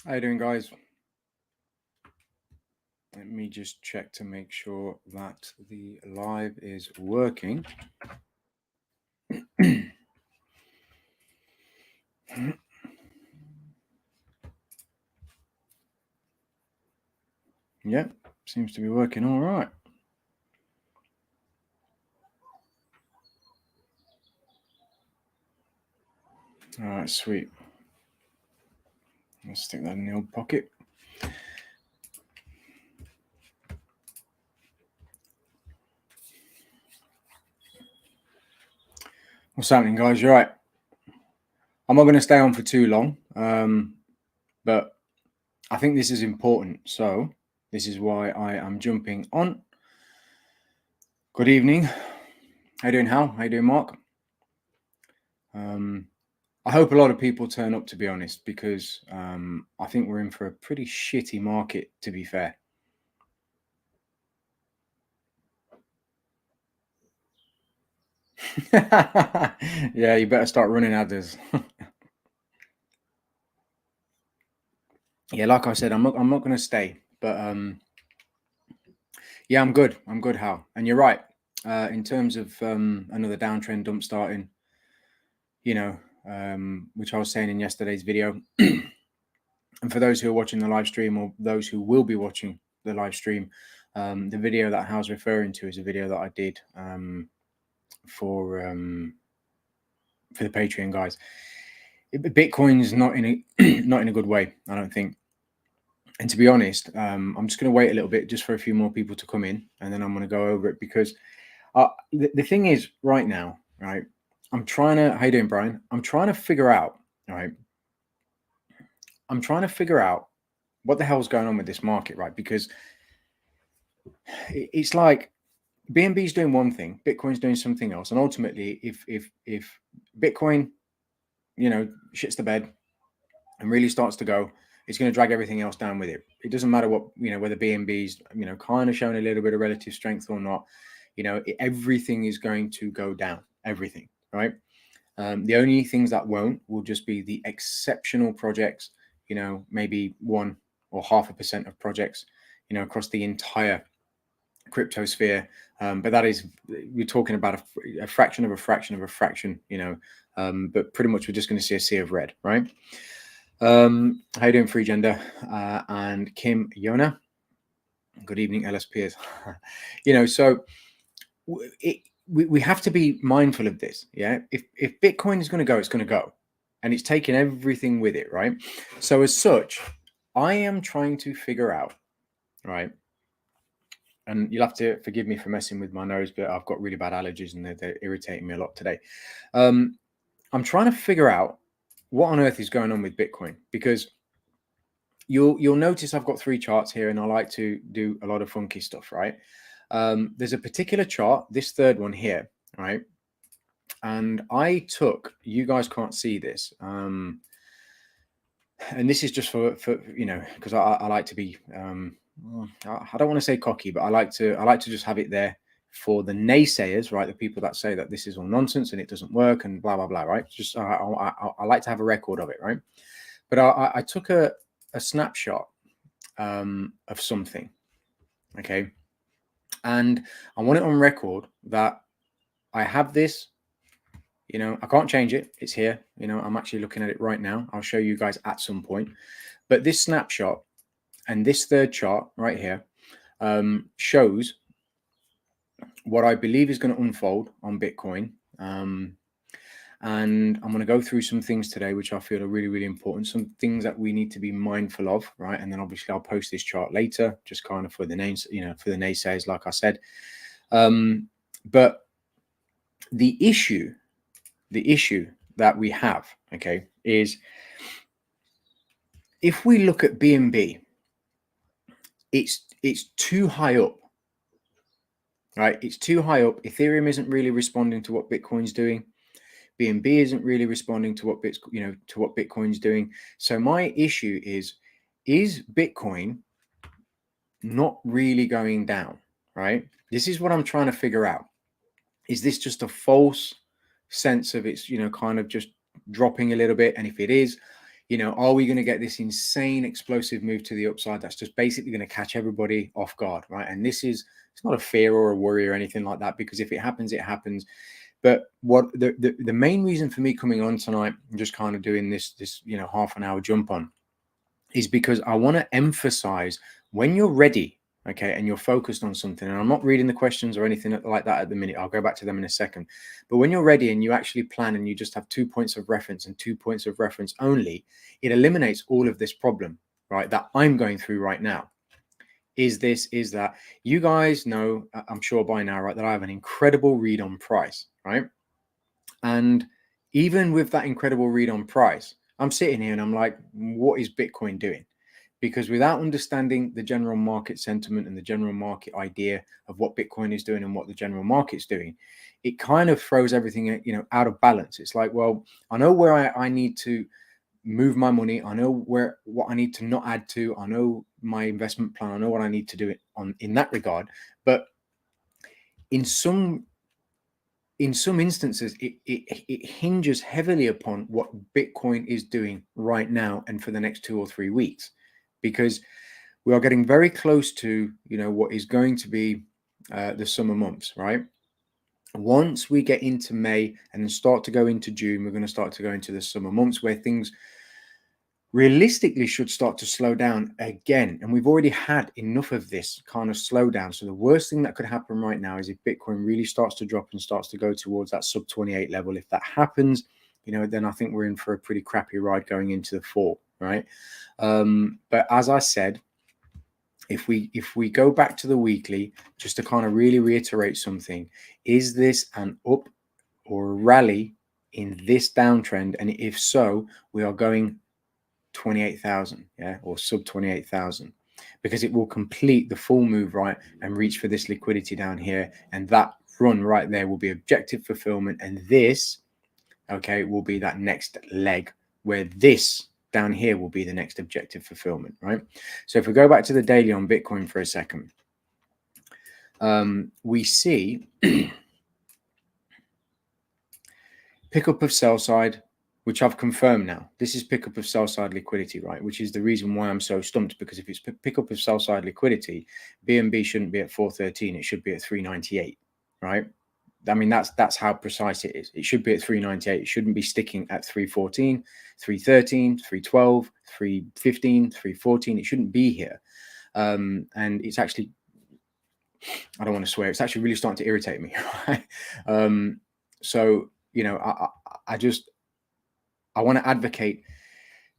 How you doing, guys? Let me just check to make sure that the live is working. Yep, seems to be working all right. All right, sweet. Let's stick that in the old pocket. What's happening, guys? You're right. I'm not going to stay on for too long, but I think this is important. So this is why I am jumping on. Good evening. How you doing, Hal? How you doing, Mark? I hope a lot of people turn up, to be honest, because I think we're in for a pretty shitty market, to be fair. Yeah, you better start running ads. Yeah, like I said, I'm not going to stay, but yeah, I'm good. I'm good, Hal. And you're right. In terms of another downtrend dump starting, which I was saying in yesterday's video. And for those who are watching the live stream or those who will be watching the live stream, the video that Hal's referring to is a video that I did for the Patreon guys. Bitcoin's not in a not in a good way, I don't think. And to be honest, I'm just going to wait a little bit just for a few more people to come in, and then I'm going to go over it because the thing is right now, right? I'm trying to. How you doing, Brian? I'm trying to figure out. Right. I'm trying to figure out what the hell's going on with this market, right? Because it's like BNB is doing one thing, Bitcoin's doing something else, and ultimately, if Bitcoin, shits the bed and really starts to go, it's going to drag everything else down with it. It doesn't matter what whether BNB's kind of showing a little bit of relative strength or not. Everything is going to go down. Everything, right? The only things that won't will just be the exceptional projects. Maybe 1 or 0.5% of projects. Across the entire crypto sphere, but that is, we're talking about a fraction of a fraction of a fraction, but pretty much we're just going to see a sea of red, right? How you doing, Free Gender and Kim Yona? Good evening, LSPs. So we have to be mindful of this. Yeah, if Bitcoin is going to go, it's going to go, and it's taking everything with it, right? So as such, I am trying to figure out, right? And you'll have to forgive me for messing with my nose, but I've got really bad allergies and they're irritating me a lot today. I'm trying to figure out what on earth is going on with Bitcoin, because you'll notice I've got 3 charts here, and I like to do a lot of funky stuff, right? There's a particular chart, this third one here, right? And you guys can't see this, and this is just for because I like to be I don't want to say cocky, but I like to just have it there for the naysayers, right? The people that say that this is all nonsense and it doesn't work and blah blah blah, right? Just I like to have a record of it, right? But I took a snapshot of something, okay, and I want it on record that I have this. I can't change it. It's here. I'm actually looking at it right now. I'll show you guys at some point. But this snapshot and this third chart right here shows what I believe is going to unfold on Bitcoin. And I'm going to go through some things today, which I feel are really, really important. Some things that we need to be mindful of, right? And then obviously I'll post this chart later, just kind of for the names, for the naysayers, like I said. But the issue that we have, okay, is if we look at BNB, it's too high up, right? It's too high up. Ethereum isn't really responding to what Bitcoin's doing. BNB isn't really responding to what Bitcoin's doing. So my issue is Bitcoin not really going down, right? This is what I'm trying to figure out. Is this just a false sense of it's, kind of just dropping a little bit? And if it is, You know, are we going to get this insane explosive move to the upside that's just basically going to catch everybody off guard, right? And this is, it's not a fear or a worry or anything like that, because if it happens, it happens. But what the main reason for me coming on tonight and just kind of doing this you know, half an hour jump on, is because I want to emphasize, when you're ready, okay, and you're focused on something, and I'm not reading the questions or anything like that at the minute, I'll go back to them in a second, but when you're ready and you actually plan and you just have 2 points of reference and 2 points of reference only, it eliminates all of this problem, right, that I'm going through right now. Is that you guys know, I'm sure by now, right, that I have an incredible read on price, right? And even with that incredible read on price, I'm sitting here and I'm like, what is Bitcoin doing? Because without understanding the general market sentiment and the general market idea of what Bitcoin is doing and what the general market's doing, it kind of throws everything, you know, out of balance. It's like, well, I know where I need to move my money. I know what I need to not add to. I know my investment plan. I know what I need to do in that regard. But in some instances, it hinges heavily upon what Bitcoin is doing right now and for the next 2 or 3 weeks, because we are getting very close to, you know, what is going to be the summer months, right? Once we get into May and then start to go into June, we're going to start to go into the summer months where things realistically should start to slow down again. And we've already had enough of this kind of slowdown. So the worst thing that could happen right now is if Bitcoin really starts to drop and starts to go towards that sub 28 level. If that happens, you know, then I think we're in for a pretty crappy ride going into the fall, right? But as I said, if we go back to the weekly, just to kind of really reiterate something, is this an up or a rally in this downtrend? And if so, we are going 28,000, yeah, or sub 28,000, because it will complete the full move, right, and reach for this liquidity down here, and that run right there will be objective fulfillment, and this, okay, will be that next leg where this down here will be the next objective fulfillment, right? So if we go back to the daily on Bitcoin for a second, we see pickup of sell side, which I've confirmed now. This is pickup of sell side liquidity, right? Which is the reason why I'm so stumped, because if it's pickup of sell side liquidity, BNB shouldn't be at 413, it should be at 398, right? I mean, that's how precise it is. It should be at 398. It shouldn't be sticking at 314, 313, 312, 315, 314. It shouldn't be here. And it's actually, I don't want to swear, it's actually really starting to irritate me, right? So, you know, I want to advocate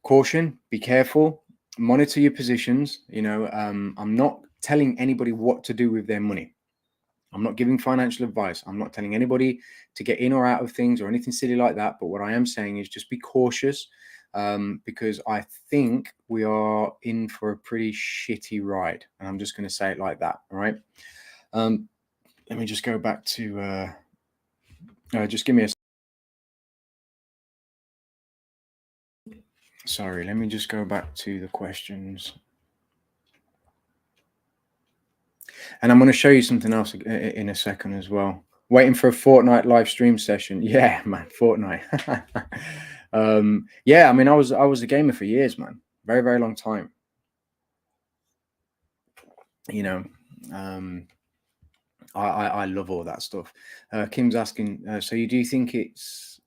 caution, be careful, monitor your positions. You know, I'm not telling anybody what to do with their money. I'm not giving financial advice. I'm not telling anybody to get in or out of things or anything silly like that. But what I am saying is just be cautious, because I think we are in for a pretty shitty ride. And I'm just going to say it like that. All right. Let me just go back to, just give me a, sorry, let me just go back to the questions. And I'm going to show you something else in a second as well. Waiting for a Fortnite live stream session. Yeah, man, Fortnite. Yeah, I mean, I was a gamer for years, man. Very, very long time. You know, I love all that stuff. Kim's asking, so do you think it's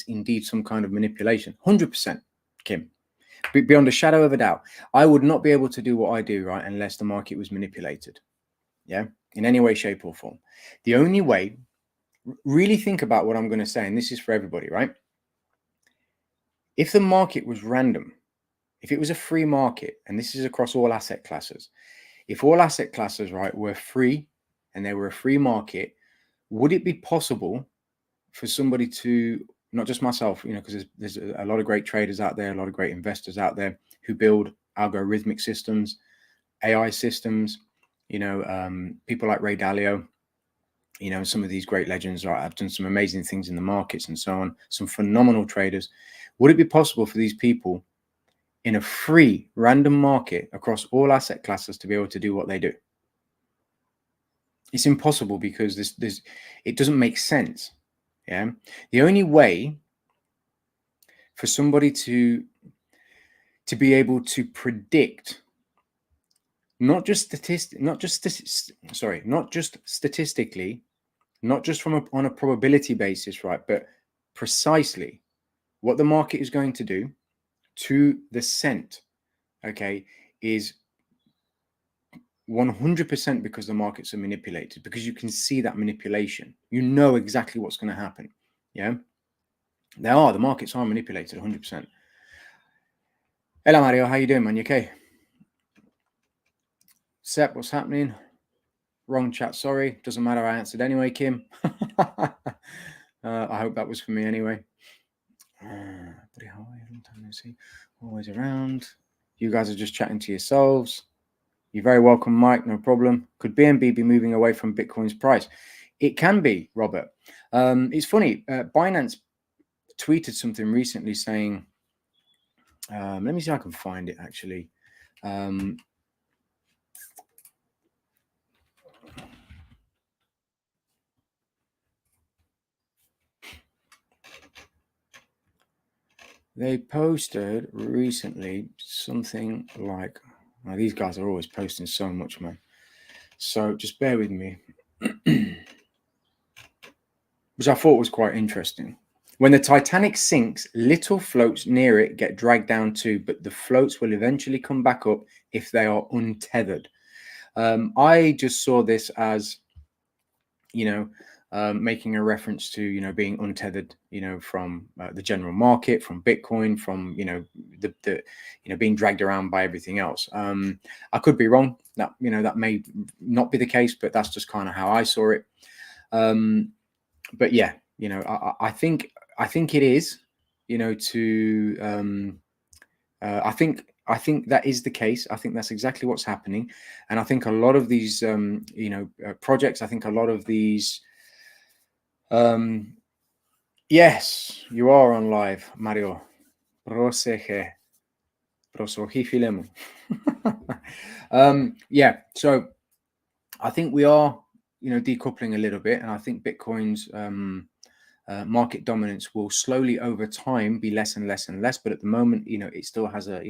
indeed some kind of manipulation? 100%, Kim. Beyond a shadow of a doubt. I would not be able to do what I do, right, unless the market was manipulated. Yeah, in any way, shape, or form. The only way, really think about what I'm going to say, and this is for everybody, right? If the market was random, if it was a free market, and this is across all asset classes, if all asset classes, right, were free and they were a free market, would it be possible for somebody to, not just myself, you know, because there's a lot of great traders out there, a lot of great investors out there who build algorithmic systems, AI systems, you know, people like Ray Dalio, you know, some of these great legends, right, have done some amazing things in the markets and so on, some phenomenal traders. Would it be possible for these people in a free random market across all asset classes to be able to do what they do? It's impossible, because it doesn't make sense. Yeah. The only way for somebody to to be able to predict, not just statistically, not just on a probability basis, right, but precisely what the market is going to do to the cent, okay, is 100% because the markets are manipulated, because you can see that manipulation. You know exactly what's going to happen. Yeah, the markets are manipulated 100%. Hello, Mario. How you doing, man? You okay? Sep, what's happening? Wrong chat, sorry. Doesn't matter. I answered anyway, Kim. I hope that was for me anyway. Always around. You guys are just chatting to yourselves. You're very welcome, Mike. No problem. Could BNB be moving away from Bitcoin's price? It can be, Robert. It's funny. Binance tweeted something recently saying, let me see if I can find it actually. They posted recently something like, these guys are always posting so much, man. So just bear with me. Which I thought was quite interesting. When the Titanic sinks, little floats near it get dragged down too, but the floats will eventually come back up if they are untethered. I just saw this as, making a reference to, being untethered, from the general market, from Bitcoin, from, the being dragged around by everything else. I could be wrong. That, that may not be the case, but that's just kind of how I saw it. But yeah, I think it is, I think that is the case. I think that's exactly what's happening. And I think a lot of these, projects, I think a lot of these, yes, you are on live, Mario. Yeah, so I think we are, decoupling a little bit, and I think Bitcoin's market dominance will slowly over time be less and less and less. But at the moment, it still has a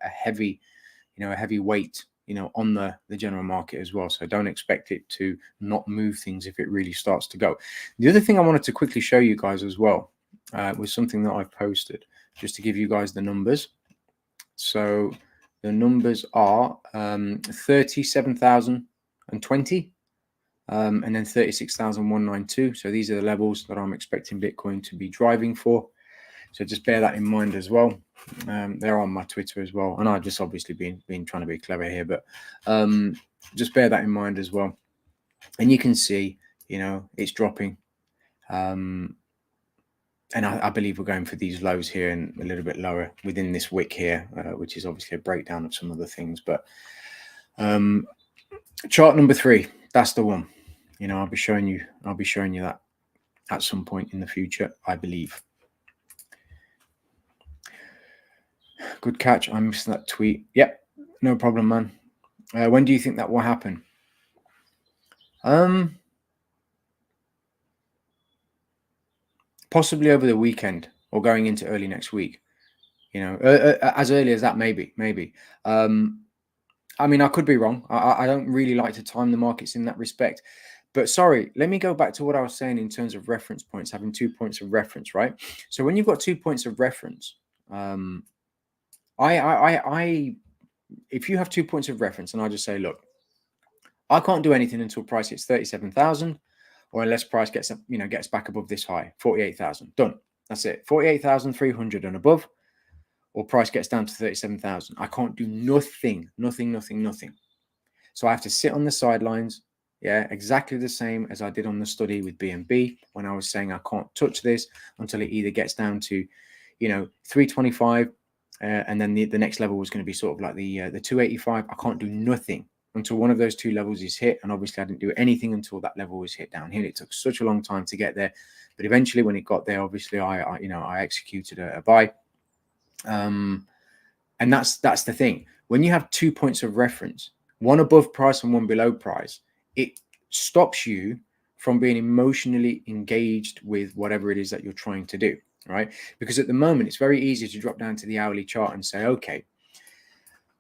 heavy, a heavy weight, on the general market as well. So don't expect it to not move things if it really starts to go. The other thing I wanted to quickly show you guys as well was something that I've posted just to give you guys the numbers. So the numbers are 37,020. And then 36,192. So these are the levels that I'm expecting Bitcoin to be driving for. So just bear that in mind as well. They're on my Twitter as well, and I've just obviously been trying to be clever here, but just bear that in mind as well. And you can see, it's dropping, and I believe we're going for these lows here and a little bit lower within this wick here, which is obviously a breakdown of some other things. But chart number 3, that's the one. I'll be showing you that at some point in the future, I believe. Good catch. I missed that tweet. Yep, no problem, man. When do you think that will happen? Possibly over the weekend or going into early next week. As early as that, maybe. I mean, I could be wrong. I don't really like to time the markets in that respect. But sorry, let me go back to what I was saying in terms of reference points, having 2 points of reference, right? So when you've got 2 points of reference, if you have 2 points of reference, and I just say, look, I can't do anything until price hits 37,000, or unless price gets back above this high, 48,000. Done. That's it. 48,300 and above, or price gets down to 37,000. I can't do nothing. So I have to sit on the sidelines. Yeah, exactly the same as I did on the study with BNB when I was saying I can't touch this until it either gets down to, 325, and then the next level was going to be sort of like the 285. I can't do nothing until one of those two levels is hit, and obviously I didn't do anything until that level was hit down here. It took such a long time to get there, but eventually when it got there, obviously I executed a buy. And that's the thing. When you have 2 points of reference, one above price and one below price, it stops you from being emotionally engaged with whatever it is that you're trying to do, right? Because at the moment, it's very easy to drop down to the hourly chart and say, okay,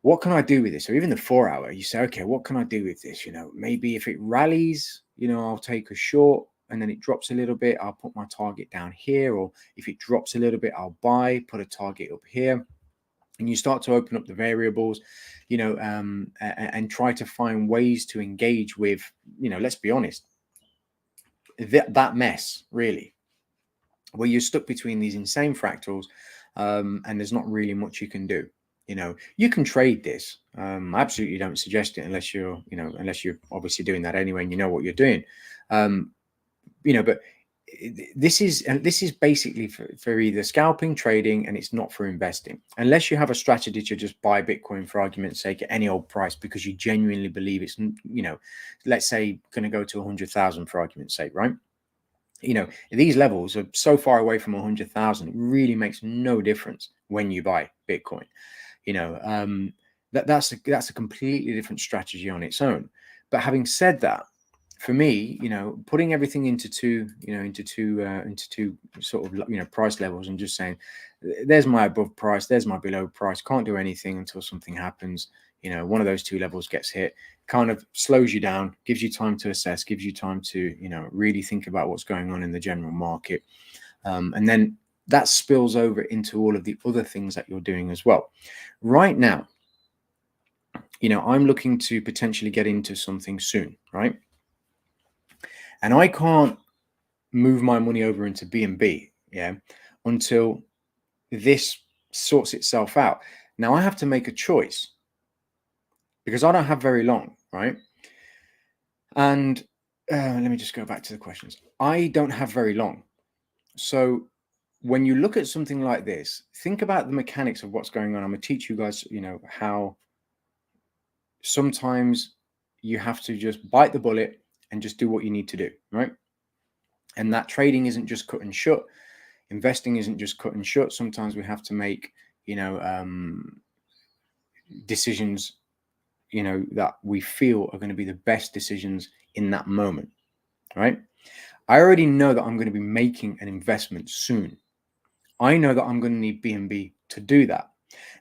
what can I do with this? Or even the 4 hour, you say, okay, what can I do with this? Maybe if it rallies, I'll take a short and then it drops a little bit, I'll put my target down here. Or if it drops a little bit, I'll buy, put a target up here. And you start to open up the variables, and try to find ways to engage with, let's be honest, that mess, really, where you're stuck between these insane fractals, and there's not really much you can do. You can trade this. I absolutely don't suggest it unless you're obviously doing that anyway and you know what you're doing. But this is basically for either scalping, trading, and it's not for investing. Unless you have a strategy to just buy Bitcoin for argument's sake at any old price because you genuinely believe it's, let's say going to go to 100,000 for argument's sake, right? These levels are so far away from 100,000, it really makes no difference when you buy Bitcoin. That's a completely different strategy on its own. But having said that, for me, putting everything into two sort of, price levels and just saying, there's my above price, there's my below price, can't do anything until something happens. One of those two levels gets hit, kind of slows you down, gives you time to assess, gives you time to, really think about what's going on in the general market. And then that spills over into all of the other things that you're doing as well. Right now, I'm looking to potentially get into something soon, right? And I can't move my money over into BNB, until this sorts itself out. Now I have to make a choice because I don't have very long, right? And let me just go back to the questions. I don't have very long. So when you look at something like this, think about the mechanics of what's going on. I'm going to teach you guys, how sometimes you have to just bite the bullet and just do what you need to do, right? And that trading isn't just cut and shut. Investing isn't just cut and shut. Sometimes we have to make, decisions, that we feel are going to be the best decisions in that moment, right? I already know that I'm going to be making an investment soon. I know that I'm going to need BNB to do that.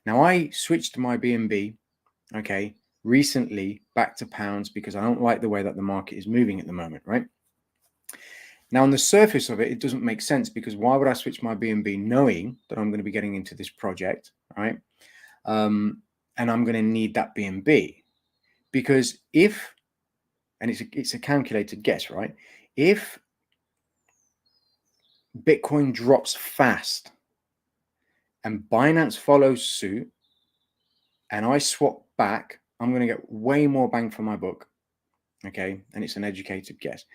Now I switched my BNB, recently back to pounds because I don't like the way that the market is moving at the moment, right? Now, on the surface of it, it doesn't make sense because why would I switch my BNB knowing that I'm going to be getting into this project, right? And I'm going to need that BNB because and it's a calculated guess, right? If Bitcoin drops fast and Binance follows suit and I swap back, I'm going to get way more bang for my buck, and it's an educated guess.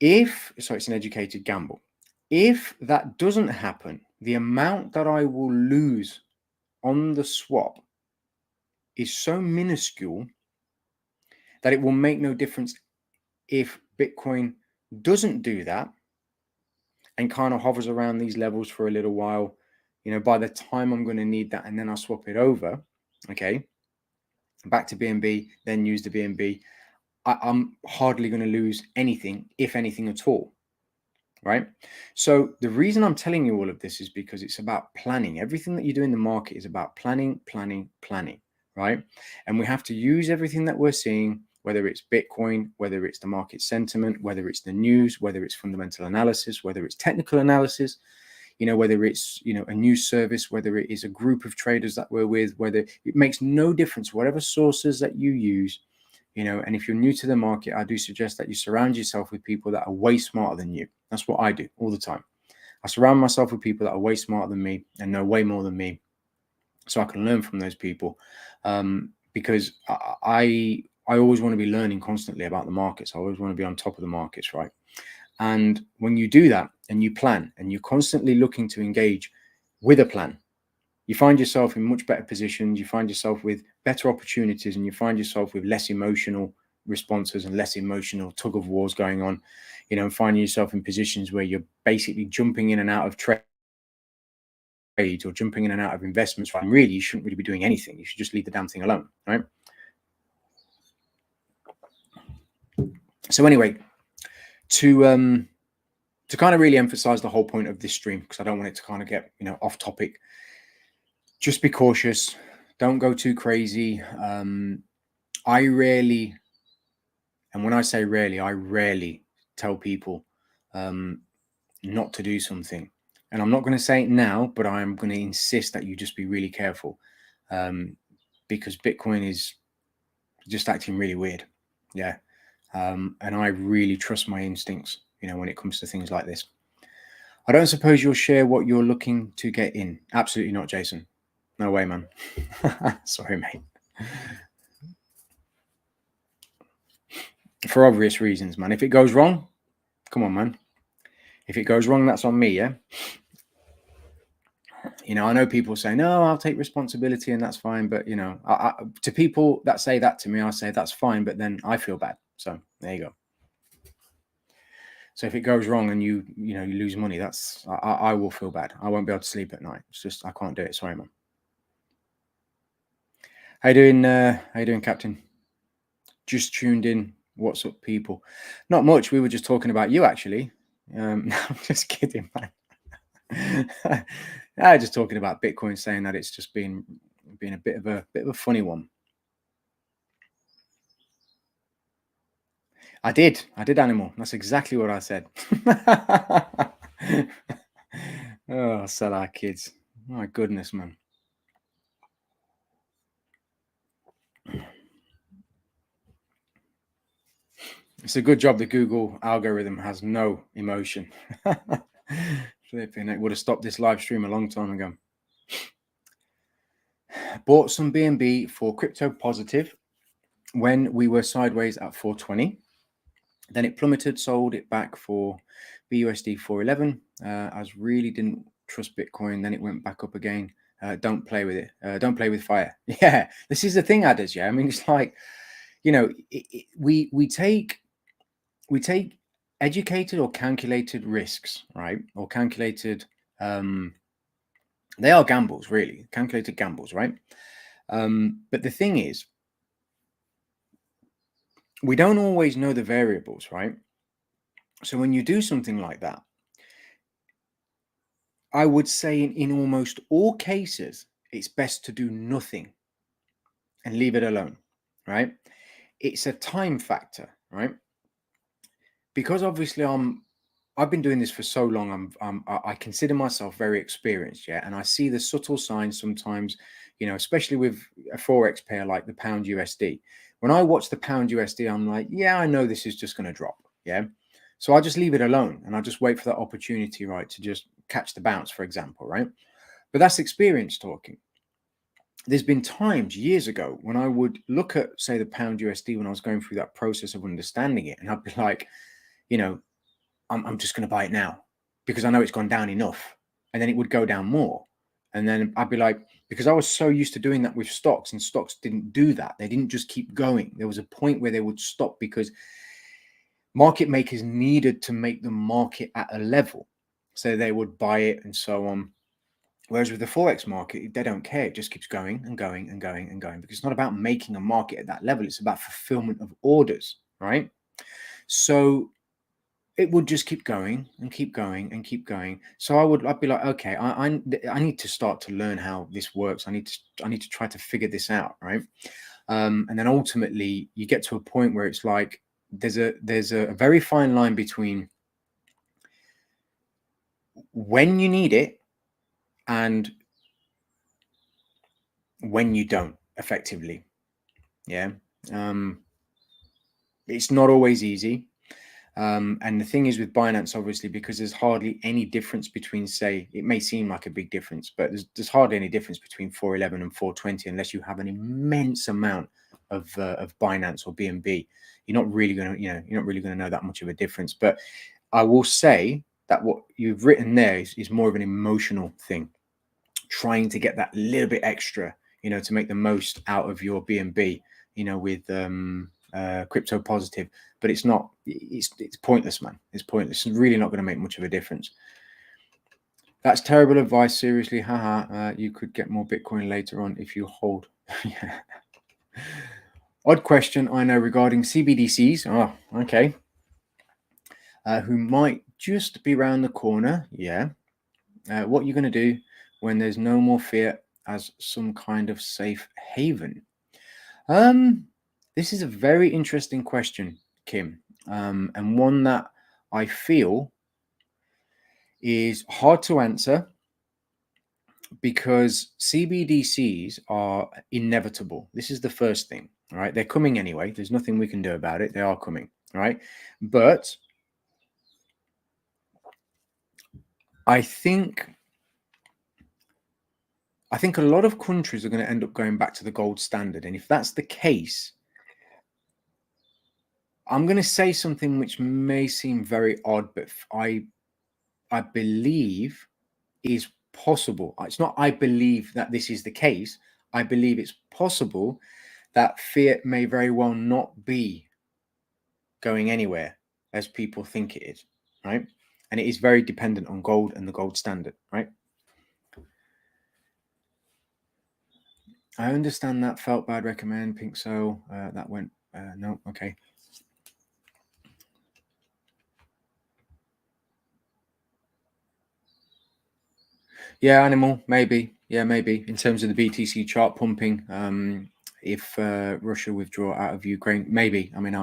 It's an educated gamble. If that doesn't happen, the amount that I will lose on the swap is so minuscule that it will make no difference if Bitcoin doesn't do that and kind of hovers around these levels for a little while. By the time I'm going to need that and then I'll swap it over, back to BNB, then use the BNB, I'm hardly going to lose anything, if anything at all. Right. So the reason I'm telling you all of this is because it's about planning. Everything that you do in the market is about planning, right? And we have to use everything that we're seeing, whether it's Bitcoin, whether it's the market sentiment, whether it's the news, whether it's fundamental analysis, whether it's technical analysis, whether it's, a new service, whether it is a group of traders that we're with, whether it makes no difference, whatever sources that you use, and if you're new to the market, I do suggest that you surround yourself with people that are way smarter than you. That's what I do all the time. I surround myself with people that are way smarter than me and know way more than me, so I can learn from those people. Because I always want to be learning constantly about the markets. I always want to be on top of the markets, right? And when you do that and you plan and you're constantly looking to engage with a plan, you find yourself in much better positions, you find yourself with better opportunities, and you find yourself with less emotional responses and less emotional tug of wars going on, and finding yourself in positions where you're basically jumping in and out of trades or jumping in and out of investments. Right? Really, you shouldn't really be doing anything. You should just leave the damn thing alone, right? So anyway, to kind of really emphasize the whole point of this stream, because I don't want it to kind of get, off topic. Just be cautious. Don't go too crazy. I rarely, and when I say rarely, I rarely tell people not to do something. And I'm not going to say it now, but I'm going to insist that you just be really careful, because Bitcoin is just acting really weird. Yeah. And I really trust my instincts, when it comes to things like this. I don't suppose you'll share what you're looking to get in. Absolutely not, Jason. No way, man. Sorry, mate. For obvious reasons, man. If it goes wrong, come on, man. If it goes wrong, that's on me, yeah? I know people say, no, I'll take responsibility and that's fine. But, to people that say that to me, I say that's fine, but then I feel bad. So there you go. So if it goes wrong and you lose money, I will feel bad. I won't be able to sleep at night. It's just, I can't do it. Sorry, man. How you doing, Captain? Just tuned in. What's up, people? Not much. We were just talking about you, actually. No, I'm just kidding, man. Just talking about Bitcoin, saying that it's just been a bit of a funny one. I did, animal. That's exactly what I said. Oh, sell our kids. My goodness, man. It's a good job the Google algorithm has no emotion. Flipping, it would have stopped this live stream a long time ago. Bought some BNB for crypto positive when we were sideways at 420. Then it plummeted, sold it back for BUSD 411. As really didn't trust Bitcoin. Then it went back up again. Don't play with it. Don't play with fire. Yeah, this is the thing, Adders. Yeah, I mean, it's like, we take educated or calculated risks, right? Or calculated, they are gambles, really, calculated gambles, right? But the thing is, we don't always know the variables, right? So when you do something like that, I would say in almost all cases, it's best to do nothing and leave it alone, right? It's a time factor, right? Because obviously I've been doing this for so long. I consider myself very experienced, yeah, and I see the subtle signs sometimes, especially with a forex pair like the pound USD. When I watch the pound USD, I'm like, yeah, I know this is just going to drop, yeah. So I just leave it alone and I just wait for that opportunity, right, to just catch the bounce, for example, right? But that's experience talking. There's been times years ago when I would look at, say, the pound USD when I was going through that process of understanding it, and I'd be like, I'm just going to buy it now because I know it's gone down enough, and then it would go down more. And then I'd be like, because I was so used to doing that with stocks, and stocks didn't do that. They didn't just keep going. There was a point where they would stop because market makers needed to make the market at a level. So they would buy it and so on. Whereas with the Forex market, they don't care. It just keeps going and going and going and going, because it's not about making a market at that level. It's about fulfillment of orders, right? So it would just keep going and keep going and keep going. So I'd be like, okay, I need to start to learn how this works. I need to try to figure this out, right? And then ultimately you get to a point where it's like there's a very fine line between when you need it and when you don't, effectively. Yeah. It's not always easy. And the thing is with Binance, obviously, because there's hardly any difference between, say, it may seem like a big difference, but there's hardly any difference between 411 and 420 unless you have an immense amount of Binance or BNB. You're not really going to know that much of a difference. But I will say that what you've written there is more of an emotional thing, trying to get that little bit extra, to make the most out of your BNB, with crypto positive. But it's not, it's pointless, man. It's pointless. It's really not going to make much of a difference. That's terrible advice, seriously. Haha. You could get more Bitcoin later on if you hold. Yeah. Odd question, I know, regarding CBDCs. Oh, okay. Who might just be around the corner. Yeah. What are you going to do when there's no more fiat as some kind of safe haven? This is a very interesting question, Kim, and one that I feel is hard to answer because CBDCs are inevitable. This is the first thing, right? They're coming anyway. There's nothing we can do about it. They are coming, right? But I think a lot of countries are going to end up going back to the gold standard. And if that's the case, I'm going to say something which may seem very odd, but I believe is possible. It's not I believe that this is the case. I believe it's possible that fiat may very well not be going anywhere as people think it is, right? And it is very dependent on gold and the gold standard, right? I understand that. Felt bad, recommend, pink so. That went, no, okay. Yeah, animal, maybe. Yeah, maybe. In terms of the BTC chart pumping, if Russia withdraw out of Ukraine, maybe. I mean,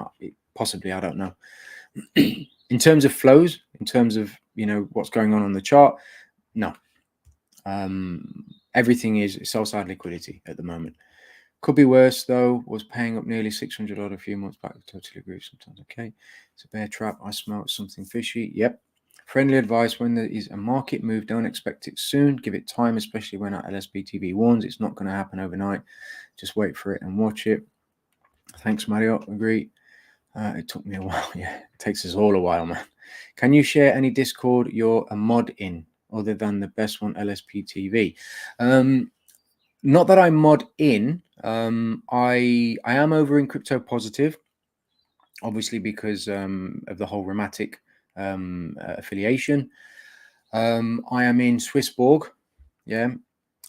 possibly, I don't know. In terms of flows, in terms of, what's going on the chart, no. Everything is sell-side liquidity at the moment. Could be worse, though. Was paying up nearly 600 odd a few months back. Totally agree. Sometimes, okay. It's a bear trap. I smell something fishy. Yep. Friendly advice: when there is a market move, don't expect it soon. Give it time, especially when our LSPTV warns it's not going to happen overnight. Just wait for it and watch it. Thanks, Mario. Agree. It took me a while. Yeah, it takes us all a while, man. Can you share any Discord you're a mod in, other than the best one, LSPTV? Not that I mod in. I am over in Crypto Positive, obviously because of the whole Rematic affiliation. I am in Swissborg. Yeah.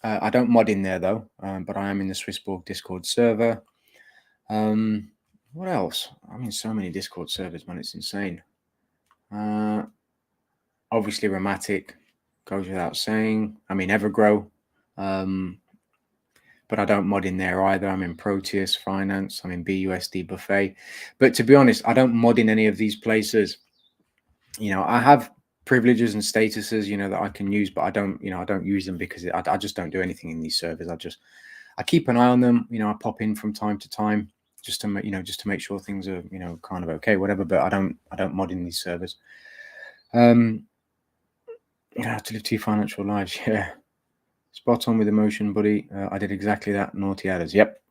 I don't mod in there though, but I am in the Swissborg Discord server. What else? I'm in so many Discord servers, man. It's insane. Obviously, Rematic goes without saying. I mean, Evergrow. But I don't mod in there either. I'm in Proteus Finance. I'm in BUSD Buffet. But to be honest, I don't mod in any of these places. I have privileges and statuses, that I can use, but I don't use them because I just don't do anything in these servers. I keep an eye on them. I pop in from time to time just to make sure things are, kind of okay, whatever. But I don't mod in these servers. To live two financial lives. Yeah. Spot on with emotion, buddy. I did exactly that. Naughty adders. Yep.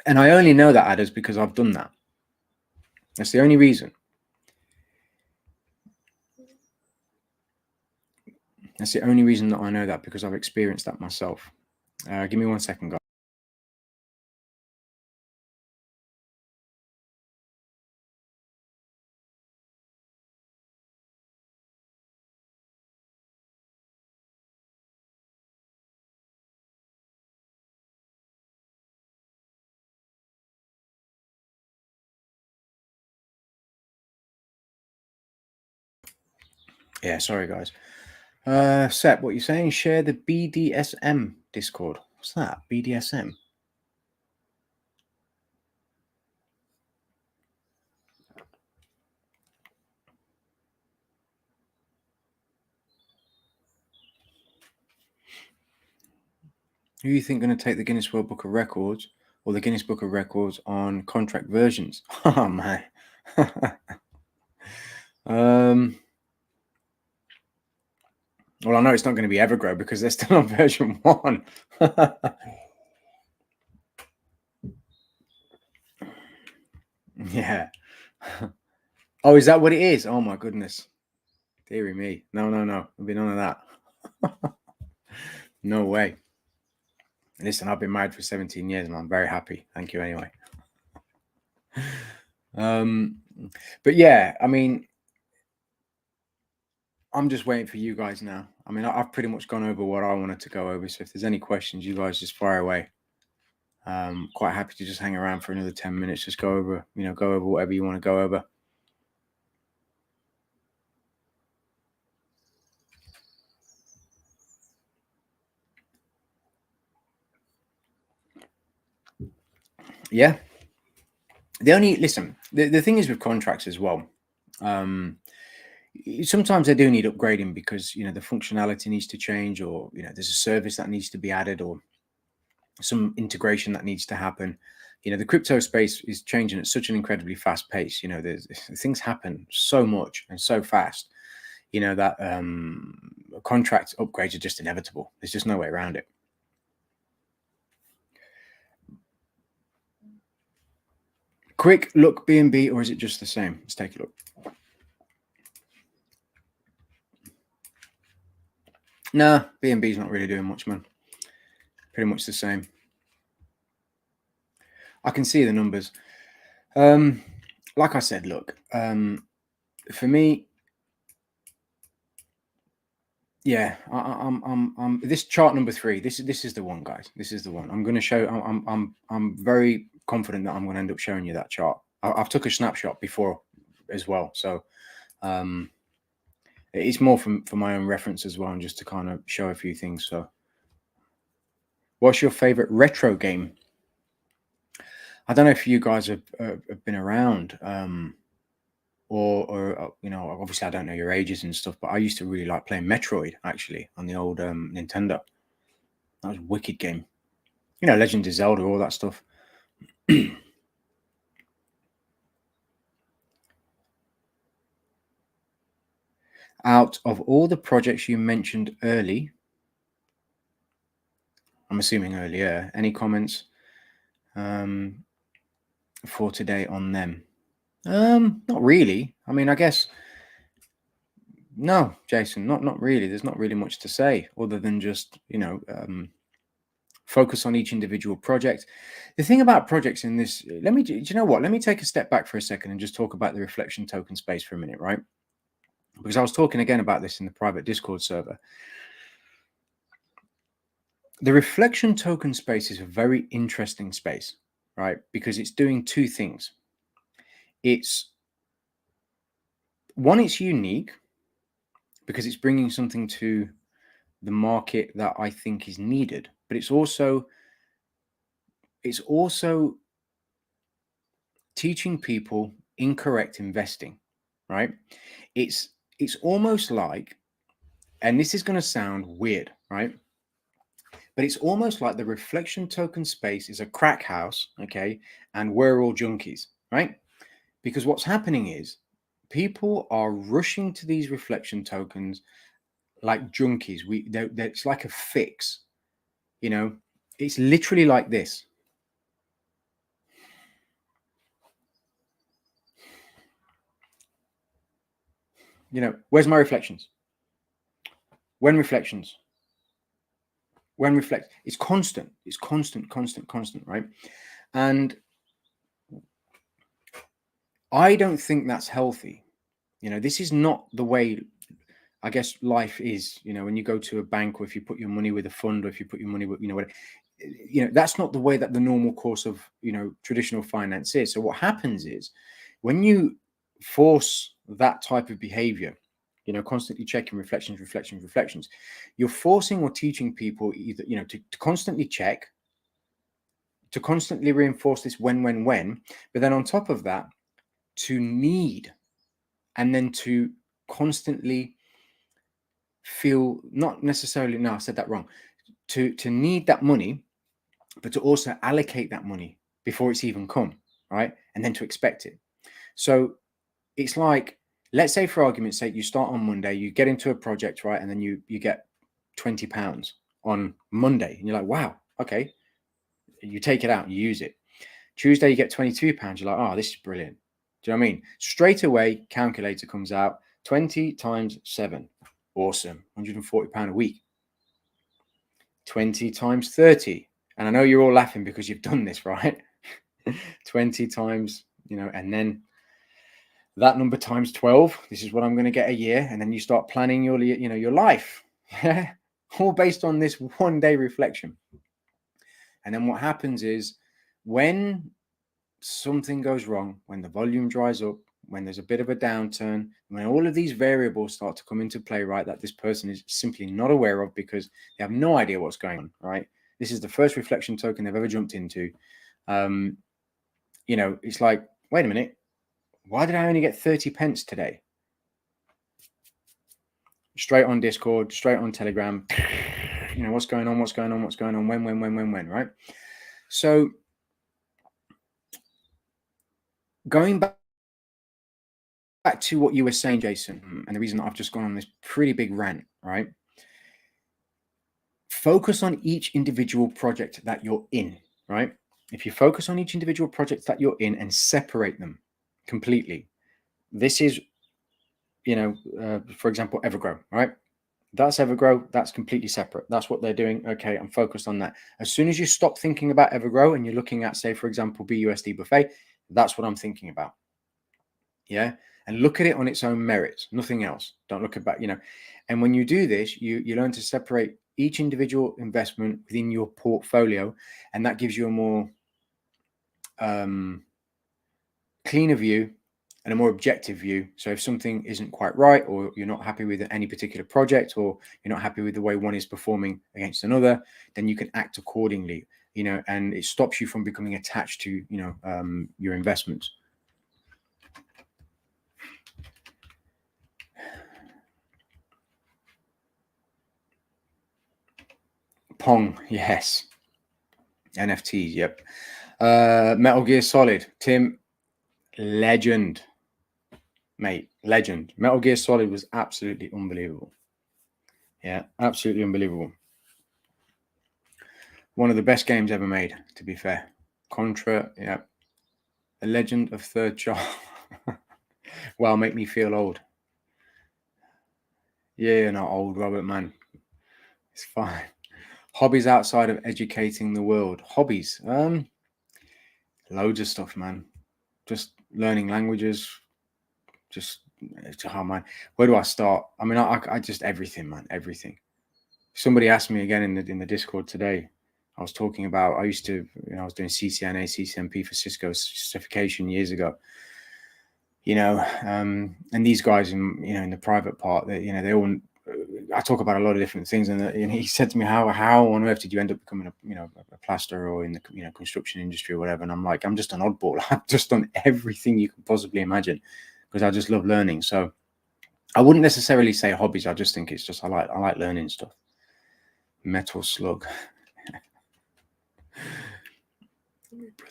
And I only know that, adders, because I've done that. That's the only reason. That's the only reason that I know that, because I've experienced that myself. Give me 1 second, guys. Yeah, sorry, guys. Sep, what you're saying? Share the BDSM Discord. What's that? BDSM? Who do you think going to take the Guinness World Book of Records or the Guinness Book of Records on contract versions? Oh, man. Well, I know it's not going to be Evergrow because they're still on version 1. Yeah. Oh, is that what it is? Oh, my goodness. Deary me. No. There'll be none of that. No way. Listen, I've been married for 17 years and I'm very happy. Thank you anyway. But yeah, I mean, I'm just waiting for you guys now. I mean, I've pretty much gone over what I wanted to go over. So if there's any questions, you guys just fire away. Quite happy to just hang around for another 10 minutes. Just go over, whatever you want to go over. Yeah. The thing is with contracts as well. Sometimes they do need upgrading because the functionality needs to change, or there's a service that needs to be added, or some integration that needs to happen. The crypto space is changing at such an incredibly fast pace. There's things happen so much and so fast. That contract upgrades are just inevitable. There's just no way around it. Quick look, BNB, or is it just the same? Let's take a look. Nah, BNB's not really doing much, man. Pretty much the same. I can see the numbers. Like I said, look, for me, yeah, I'm this chart number 3. This is the one, guys. This is the one. I'm going to show. I'm very confident that I'm going to end up showing you that chart. I've took a snapshot before as well, so it's more for my own reference as well, and just to kind of show a few things. So, what's your favorite retro game? I don't know if you guys have been around, or obviously I don't know your ages and stuff, but I used to really like playing Metroid actually on the old Nintendo. That was a wicked game. Legend of Zelda, all that stuff. Out of all the projects you mentioned early, I'm assuming earlier, any comments for today on them? Not really. I mean, I guess no, Jason, not really. There's not really much to say other than just focus on each individual project. The thing about projects in this, do you know what? Let me take a step back for a second and just talk about the reflection token space for a minute, right? Because I was talking again about this in the private Discord server. The reflection token space is a very interesting space, right? Because it's doing two things. It's unique because it's bringing something to the market that I think is needed, but it's also teaching people incorrect investing, right? It's almost like, and this is going to sound weird, right? But it's almost like the reflection token space is a crack house, okay? And we're all junkies, right? Because what's happening is people are rushing to these reflection tokens like junkies. It's like a fix, it's literally like this. Where's my reflections? When reflections? When reflect, it's constant, right? And I don't think that's healthy. This is not the way, I guess, life is. When you go to a bank, or if you put your money with a fund, or if you put your money with, that's not the way that the normal course of, traditional finance is. So what happens is when you force that type of behavior, constantly checking reflections, you're forcing or teaching people either, to constantly check, to constantly reinforce this when, but then on top of that, to need, and then to constantly feel, not necessarily, no, I said that wrong, to need that money, but to also allocate that money before it's even come, right? And then to expect it. So it's like, let's say for argument's sake, you start on Monday, you get into a project, right? And then you get £20 on Monday, and you're like, wow, okay. You take it out, you use it. Tuesday, you get £22. You're like, oh, this is brilliant. Do you know what I mean? Straight away, calculator comes out, 20 times 7. Awesome. £140 a week. 20 times 30. And I know you're all laughing because you've done this, right? 20 times, and then that number times 12. This is what I'm going to get a year. And then you start planning your life. All based on this one day reflection. And then what happens is, when something goes wrong, when the volume dries up, when there's a bit of a downturn, when all of these variables start to come into play, right, that this person is simply not aware of because they have no idea what's going on, right? This is the first reflection token they've ever jumped into. you know, it's like, wait a minute, why did I only get 30 pence today? Straight on Discord, straight on Telegram. You know, what's going on, when, right? So going back to what you were saying, Jason, and the reason that I've just gone on this pretty big rant, right? Focus on each individual project that you're in, right? If you focus on each individual project that you're in and separate them completely, this is, you know, for example, Evergrow, right? That's Evergrow. That's completely separate. That's what they're doing. Okay, I'm focused on that. As soon as you stop thinking about Evergrow and you're looking at, say, for example, BUSD Buffet, that's what I'm thinking about. Yeah. And look at it on its own merits, nothing else. Don't look at, you know, and when you do this, you learn to separate each individual investment within your portfolio, and that gives you a more cleaner view and a more objective view. So if something isn't quite right, or you're not happy with any particular project, or you're not happy with the way one is performing against another, then you can act accordingly, you know, and it stops you from becoming attached to, you know, your investments. Pong, yes. NFTs, yep. Metal Gear Solid, Tim, legend, mate, legend. Metal Gear Solid was absolutely unbelievable. Yeah, absolutely unbelievable. One of the best games ever made, to be fair. Contra, yeah. The Legend of Third Child. Wow, make me feel old. Yeah, you're not old, Robert, man. It's fine. Hobbies outside of educating the world. Hobbies. Loads of stuff, man. Just learning languages. Just, oh man, where do I start? I mean, I just everything, man, everything. Somebody asked me again in the Discord today. I was talking about, I used to, you know, I was doing CCNA, CCNP for Cisco certification years ago. You know, and these guys in, you know, in the private part, that, you know, they all, I talk about a lot of different things, and he said to me, how on earth did you end up becoming a plasterer, or in the, you know, construction industry or whatever? And I'm like, I'm just an oddball. I've just done everything you can possibly imagine, because I just love learning. So I wouldn't necessarily say hobbies. I just think it's just I like learning stuff. Metal Slug.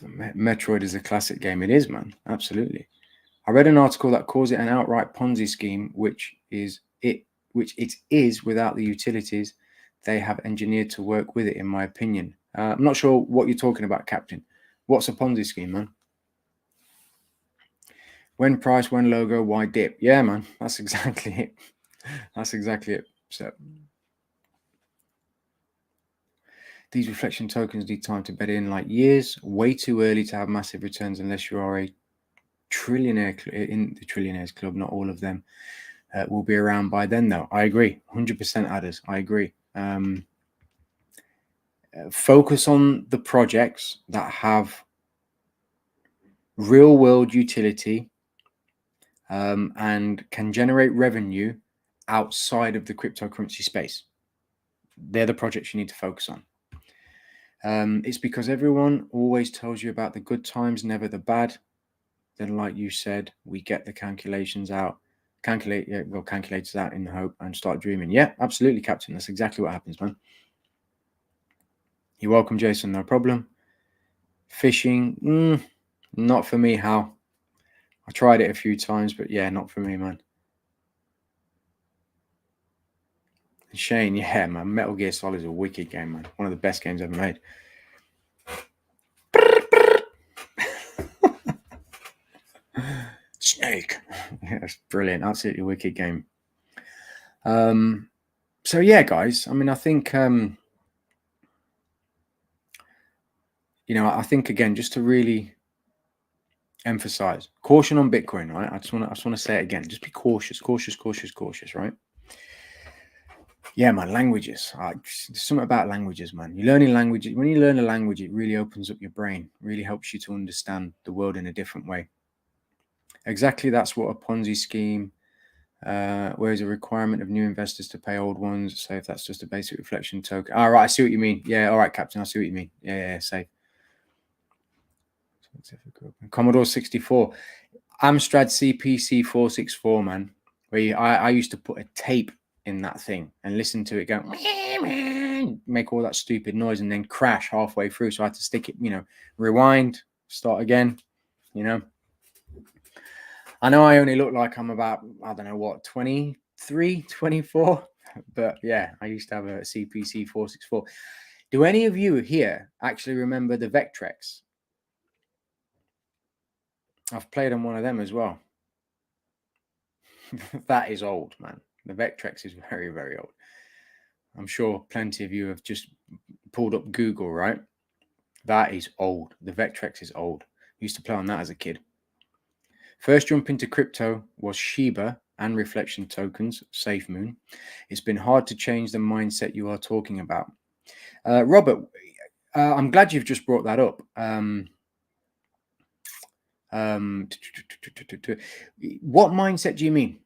Metroid is a classic game. It is, man. Absolutely. I read an article that calls it an outright Ponzi scheme, which it is without the utilities they have engineered to work with it, in my opinion. I'm not sure what you're talking about, Captain. What's a Ponzi scheme, man? When price, when logo, why dip? Yeah, man. That's exactly it. That's exactly it. So these reflection tokens need time to bed in, like years. Way too early to have massive returns unless you are a trillionaire in the trillionaires club. Not all of them will be around by then, though. I agree. 100% adders. I agree. Focus on the projects that have real world utility and can generate revenue outside of the cryptocurrency space. They're the projects you need to focus on. It's because everyone always tells you about the good times, never the bad. Then, like you said, we get the calculations out, calculators out in the hope and start dreaming. Yeah, absolutely, Captain. That's exactly what happens, man. You're welcome, Jason. No problem. Fishing, not for me, Hal. I tried it a few times, but yeah, not for me, man. Shane, yeah, man. Metal Gear Solid is a wicked game, man. One of the best games ever made. Snake. Yeah, that's brilliant. Absolutely wicked game. So yeah, guys. I mean, I think you know, I think again, just to really emphasize, caution on Bitcoin, right? I just want to say it again. Just be cautious, right? Yeah, man. Languages. There's something about languages, man. You're learning languages. When you learn a language, it really opens up your brain. Really helps you to understand the world in a different way. Exactly, that's what a Ponzi scheme. Where is a requirement of new investors to pay old ones? So if that's just a basic reflection token. All right, I see what you mean. Yeah, all right, Captain, I see what you mean. Yeah, safe. Commodore 64. Amstrad CPC 464, man. Where I used to put a tape in that thing and listen to it go, make all that stupid noise and then crash halfway through. So I had to stick it, rewind, start again, I know I only look like I'm about, I don't know what, 23, 24. But yeah, I used to have a CPC 464. Do any of you here actually remember the Vectrex? I've played on one of them as well. That is old, man. The Vectrex is very, very old. I'm sure plenty of you have just pulled up Google, right? That is old. The Vectrex is old. I used to play on that as a kid. First jump into crypto was Shiba and reflection tokens, SafeMoon. It's been hard to change the mindset you are talking about. Robert, I'm glad you've just brought that up. What mindset do you mean?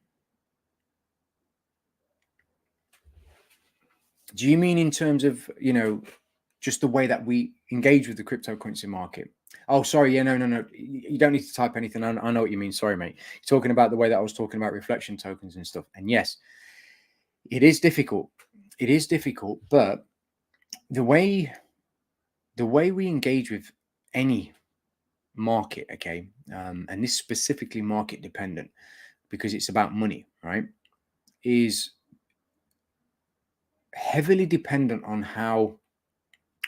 Do you mean in terms of, just the way that we engage with the cryptocurrency market? Oh, sorry. Yeah, no. You don't need to type anything. I know what you mean. Sorry, mate. You're talking about the way that I was talking about reflection tokens and stuff. And yes, it is difficult. It is difficult, but the way we engage with any market, okay, and this specifically market dependent because it's about money, right, is heavily dependent on how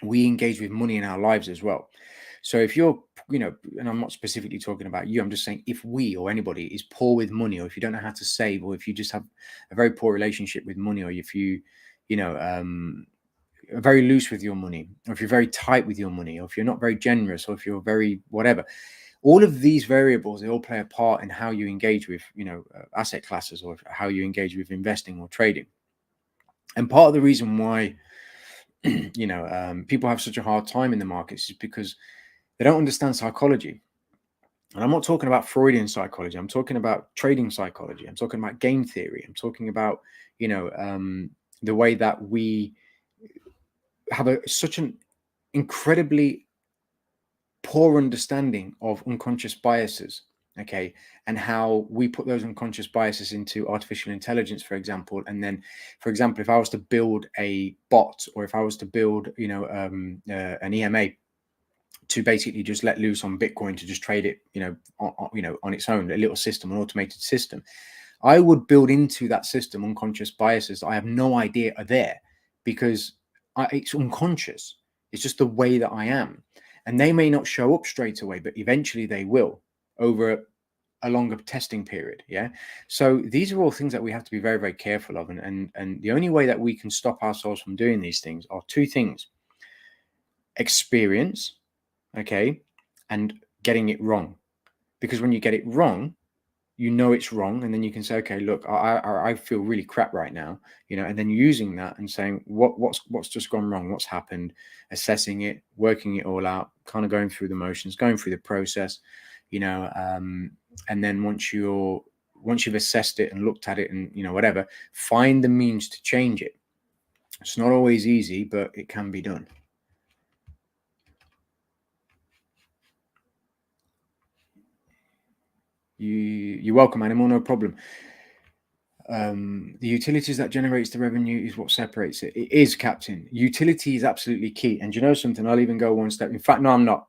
we engage with money in our lives as well. So if you're, and I'm not specifically talking about you, I'm just saying if we or anybody is poor with money, or if you don't know how to save, or if you just have a very poor relationship with money, or if you, are very loose with your money, or if you're very tight with your money, or if you're not very generous, or if you're very whatever, all of these variables, they all play a part in how you engage with, asset classes, or how you engage with investing or trading. And part of the reason why people have such a hard time in the markets is because they don't understand psychology. And I'm not talking about Freudian psychology. I'm talking about trading psychology. I'm talking about game theory. I'm talking about, the way that we have such an incredibly poor understanding of unconscious biases, okay, and how we put those unconscious biases into artificial intelligence, for example. And then, for example, if I was to build a bot, or if I was to build, an EMA to basically just let loose on Bitcoin to just trade it, on its own, a little system, an automated system, I would build into that system unconscious biases that I have no idea are there, because it's unconscious. It's just the way that I am. And they may not show up straight away, but eventually they will over a longer testing period. Yeah. So these are all things that we have to be very, very careful of. And the only way that we can stop ourselves from doing these things are two things: experience, okay, and getting it wrong. Because when you get it wrong, it's wrong, and then you can say, okay, look, I feel really crap right now, and then using that and saying what's just gone wrong, what's happened, assessing it, working it all out, kind of going through the motions, going through the process, and then once you've assessed it and looked at it and whatever, find the means to change it. It's not always easy, but it can be done. You're welcome, Animal, no problem. The utilities that generates the revenue is what separates it. It is, Captain. Utility is absolutely key. And you know something? I'll even go one step. In fact, no, I'm not.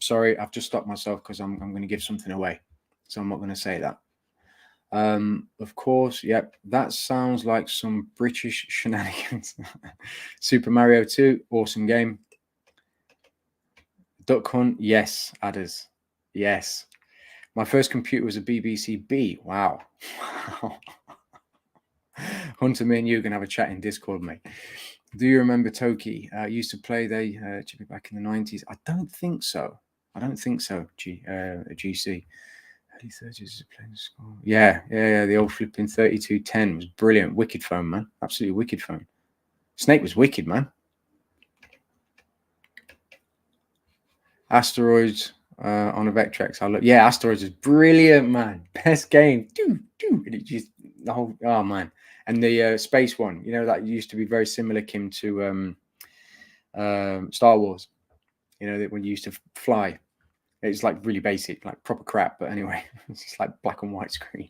Sorry, I've just stopped myself because I'm going to give something away. So I'm not going to say that. Of course, yep. That sounds like some British shenanigans. Super Mario 2, awesome game. Duck Hunt, yes. Adders, yes. My first computer was a BBC B. Wow. Hunter, me and you are going to have a chat in Discord, mate. Do you remember Toki? Used to play back in the 90s. I don't think so. GC. Early 30s playing school. Yeah. The old flipping 3210 was brilliant. Wicked phone, man. Absolutely wicked phone. Snake was wicked, man. Asteroids on a Vectrex. Yeah, Asteroids is brilliant, man. Best game. And it just the whole. Oh man. And the space one, that used to be very similar, Kim, to Star Wars. That when you used to fly. It's like really basic, like proper crap. But anyway, it's just like black and white screen.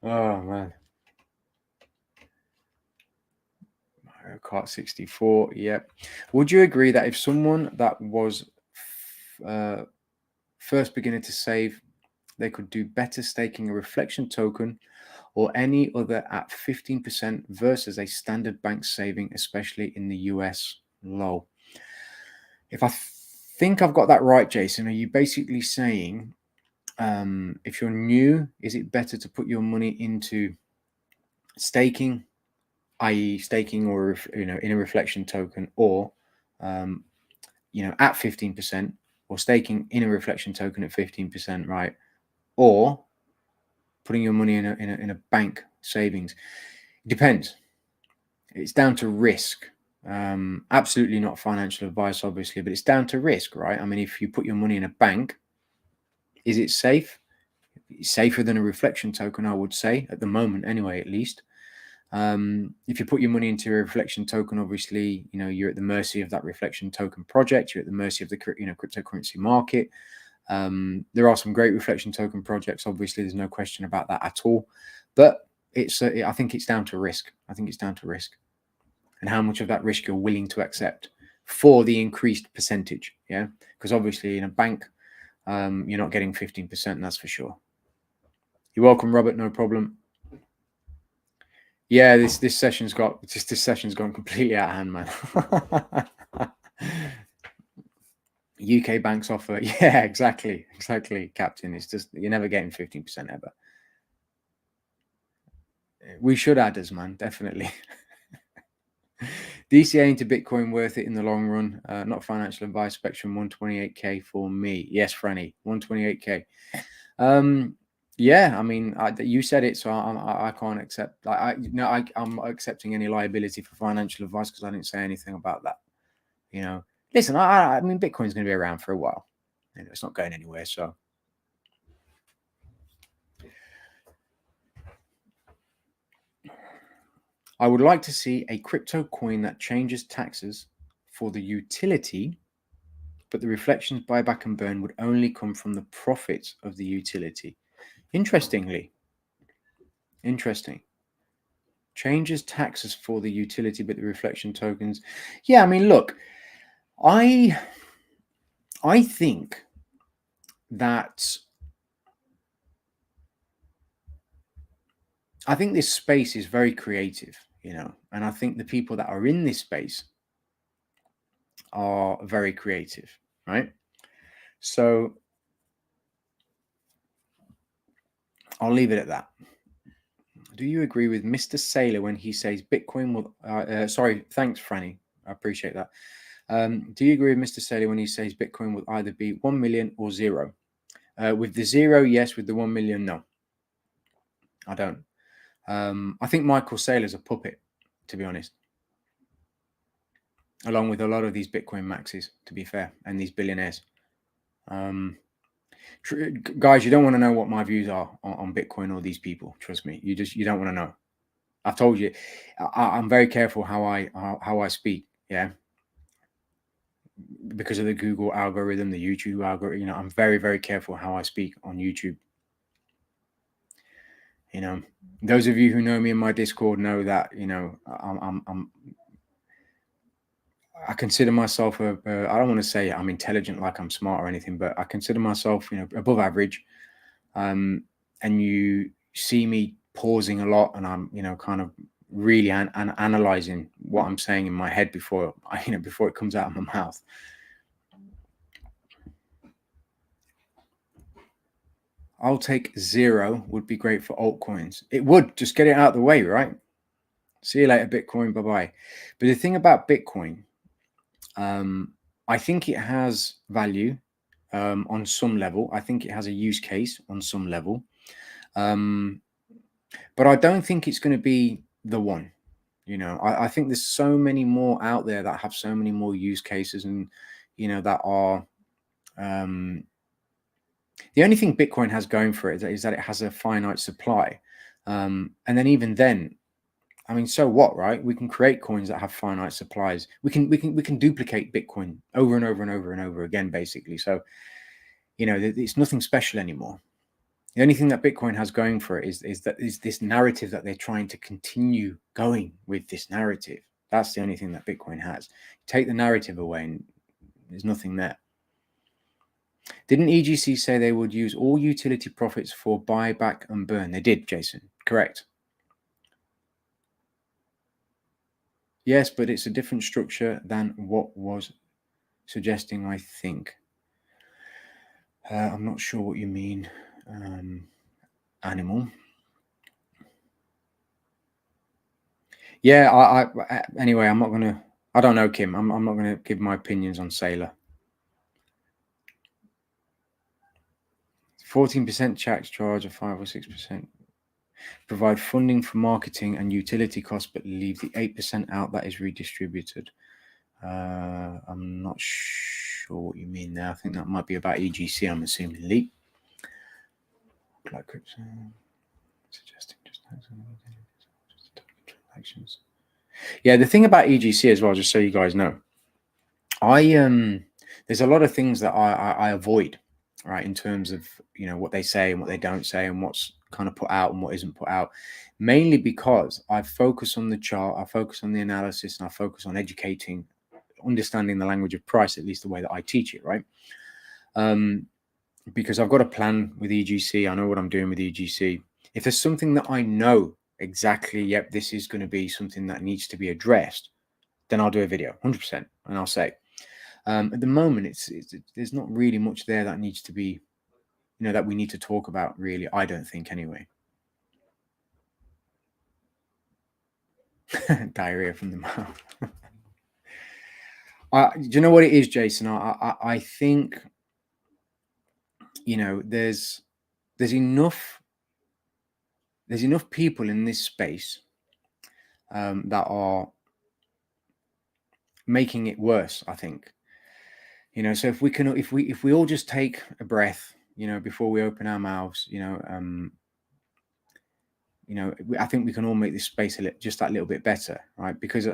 Oh man. Mario Kart 64. Yep. Would you agree that if someone that was first beginner to save, they could do better staking a reflection token or any other at 15% versus a standard bank saving, especially in the US? Lol. If I think I've got that right, Jason, are you basically saying if you're new, is it better to put your money into staking, i.e., staking or in a reflection token, or at 15%, or staking in a reflection token at 15%, right? Or putting your money in a bank savings? It depends. It's down to risk. Absolutely not financial advice, obviously, but it's down to risk, right? I mean, if you put your money in a bank, is it safe? It's safer than a reflection token, I would say, at the moment, anyway, at least. If you put your money into a reflection token, obviously, you're at the mercy of that reflection token project. You're at the mercy of the cryptocurrency market. There are some great reflection token projects. Obviously, there's no question about that at all. But I think it's down to risk. I think it's down to risk and how much of that risk you're willing to accept for the increased percentage. Yeah, because obviously in a bank, you're not getting 15%. That's for sure. You're welcome, Robert. No problem. Yeah, this session's gone completely out of hand, man. UK banks offer, yeah, exactly, Captain. It's just you're never getting 15% ever. We should adders, man, definitely. DCA into Bitcoin worth it in the long run? Not financial advice. Spectrum 128k for me. Yes, Franny, 128k. Yeah, I mean, you said it, so I can't accept. I'm accepting any liability for financial advice because I didn't say anything about that. Listen, I mean, Bitcoin's going to be around for a while. It's not going anywhere. So, I would like to see a crypto coin that changes taxes for the utility, but the reflections, buyback, and burn would only come from the profits of the utility. Interesting. Changes taxes for the utility, but the reflection tokens. Yeah, I mean, look, I think that this space is very creative, and I think the people that are in this space are very creative, right? So I'll leave it at that. Do you agree with Mr. Saylor when he says Bitcoin will... sorry, thanks, Franny. I appreciate that. Do you agree with Mr. Saylor when he says Bitcoin will either be 1 million or zero? With the zero, yes. With the 1 million, no. I don't. I think Michael Saylor's a puppet, to be honest. Along with a lot of these Bitcoin maxis, to be fair, and these billionaires. Guys, you don't want to know what my views are on Bitcoin or these people. Trust me, you don't want to know. I've told you, I'm very careful how I speak. Yeah, because of the Google algorithm, the YouTube algorithm. I'm very, very careful how I speak on YouTube. Those of you who know me in my Discord know that I consider myself I don't want to say I'm intelligent, like I'm smart or anything, but I consider myself above average. And you see me pausing a lot, and I'm kind of really analyzing what I'm saying in my head before it comes out of my mouth. I'll take zero. Would be great for altcoins. It would. Just get it out of the way, right? See you later, Bitcoin. Bye-bye. But the thing about Bitcoin, I think it has value on some level. I think it has a use case on some level. But I don't think it's going to be the one. I think there's so many more out there that have so many more use cases, and that are the only thing Bitcoin has going for it is that it has a finite supply. And then even then, I mean, so what, right? We can create coins that have finite supplies. We can duplicate Bitcoin over and over and over and over again, basically. So it's nothing special anymore. The only thing that Bitcoin has going for it is this narrative that they're trying to continue going with this narrative. That's the only thing that Bitcoin has. Take the narrative away and there's nothing there. Didn't EGC say they would use all utility profits for buyback and burn? They did, Jason. Correct. Yes, but it's a different structure than what was suggesting, I think. I'm not sure what you mean, Animal. Yeah, anyway, I'm not going to, I don't know, Kim. I'm not going to give my opinions on Sailor. 14% tax charge of 5 or 6%. Provide funding for marketing and utility costs, but leave the 8% out that is redistributed. I'm not sure what you mean there. I think that might be about EGC, I'm assuming. Lee. Suggesting just transactions. Yeah, the thing about EGC as well, just so you guys know, there's a lot of things that I avoid, right, in terms of what they say and what they don't say and what's kind of put out and what isn't put out, mainly because I focus on the chart, I focus on the analysis, and I focus on educating, understanding the language of price, at least the way that I teach it, right? Because I've got a plan with EGC. I know what I'm doing with EGC. If there's something that I know exactly, yep, this is going to be something that needs to be addressed, then I'll do a video 100%, and I'll say, at the moment, there's not really much there that needs to be, that we need to talk about, really. I don't think, anyway. Diarrhea from the mouth. Do you know what it is, Jason? I think, there's enough people in this space that are making it worse, I think. So if we all just take a breath, before we open our mouths, I think we can all make this space just that little bit better, right? Because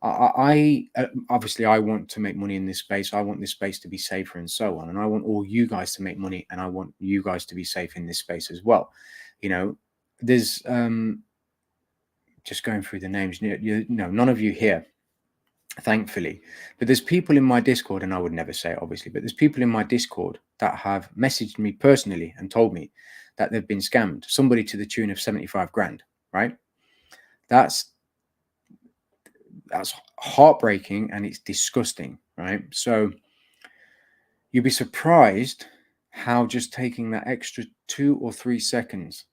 I obviously I want to make money in this space. I want this space to be safer and so on, and I want all you guys to make money, and I want you guys to be safe in this space as well. There's just going through the names. None of you here, thankfully, but there's people in my Discord, and I would never say it, obviously, but there's people in my Discord that have messaged me personally and told me that they've been scammed, somebody to the tune of 75 grand, right? That's heartbreaking, and it's disgusting, right? So you'd be surprised how just taking that extra 2 or 3 seconds,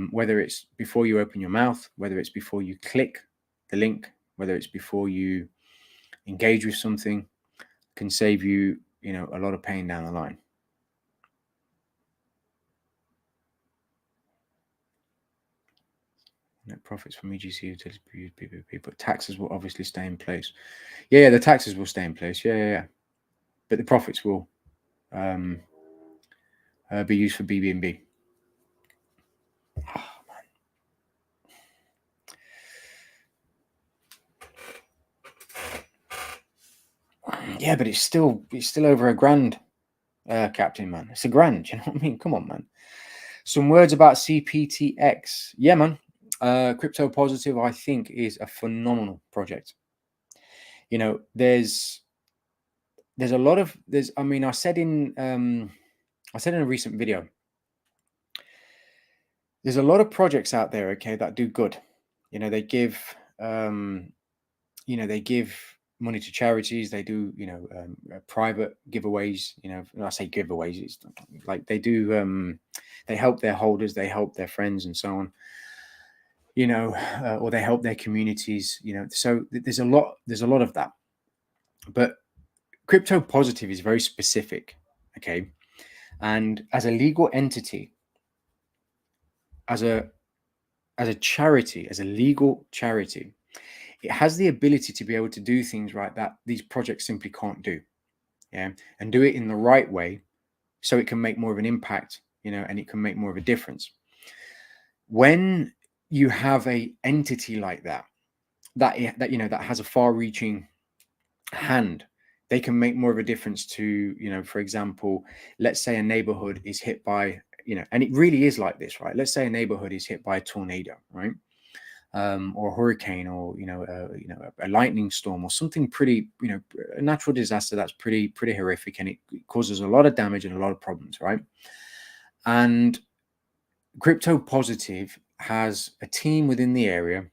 whether it's before you open your mouth, whether it's before you click the link, whether it's before you engage with something, can save you, a lot of pain down the line. Net profits from EGC utilities PPP, but taxes will obviously stay in place. Yeah, the taxes will stay in place. Yeah. But the profits will be used for BB&B. Oh, man. Yeah, but it's still over $1,000, Captain, man. It's $1,000. You know what I mean? Come on, man. Some words about CPTX. Yeah, man. Crypto Positive, I think, is a phenomenal project. There's a lot of I said in a recent video, there's a lot of projects out there, okay, that do good. They give they give money to charities. They do private giveaways. When I say giveaways, it's like they do they help their holders, they help their friends and so on, or they help their communities, so there's a lot of that. But Crypto Positive is very specific, okay? And as a legal entity, as a charity, as a legal charity, it has the ability to be able to do things right that these projects simply can't do, and do it in the right way, so it can make more of an impact, and it can make more of a difference. When you have a entity like that has a far-reaching hand they can make more of a difference to, you know, for example, let's say a neighborhood is hit by, you know, and it really is like this, right? Let's say a neighborhood is hit by a tornado, right? Or a hurricane, or a lightning storm, or something pretty, a natural disaster that's pretty horrific, and it causes a lot of damage and a lot of problems, right? And Crypto Positive has a team within the area,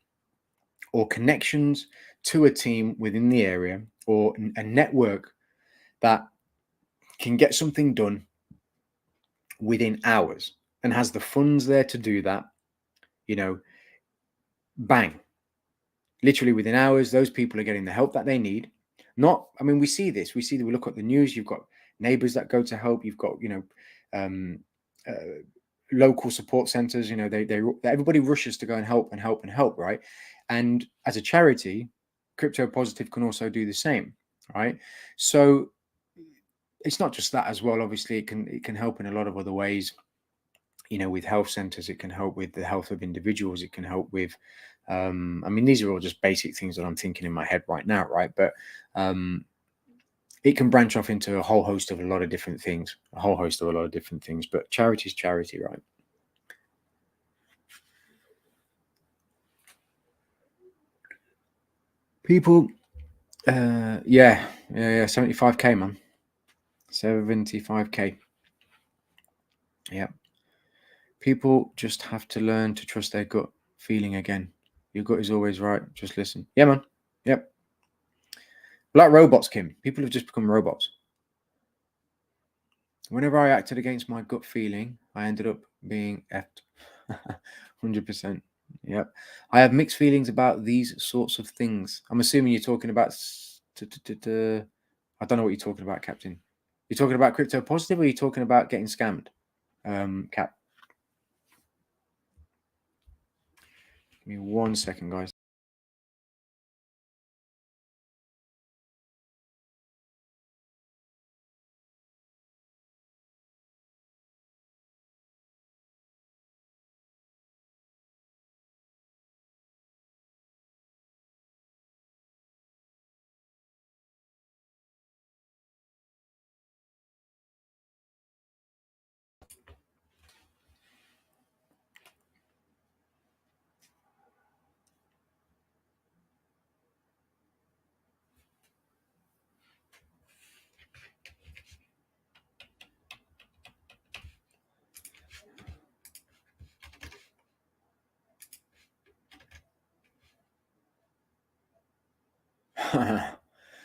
or connections to a team within the area, or a network that can get something done within hours, and has the funds there to do that. Bang, literally within hours, those people are getting the help that they need. We see this. We look at the news. You've got neighbors that go to help. You've got, um, uh, local support centers. They everybody rushes to go and help, right? And as a charity, Crypto Positive can also do the same, right? So it's not just that as well. Obviously, it can help in a lot of other ways. With health centers, it can help with the health of individuals. It can help with, these are all just basic things that I'm thinking in my head right now, right? But it can branch off into a whole host of a lot of different things, but charity is charity, right? People, 75K, man. 75K. Yeah. People just have to learn to trust their gut feeling again. Your gut is always right. Just listen. Yeah, man. Yep. Like robots, Kim. People have just become robots. Whenever I acted against my gut feeling, I ended up being effed. 100%. Yep. I have mixed feelings about these sorts of things. I'm assuming you're talking about. I don't know what you're talking about, Captain. You're talking about Crypto Positive, or you're talking about getting scammed, Cap? Give me 1 second, guys.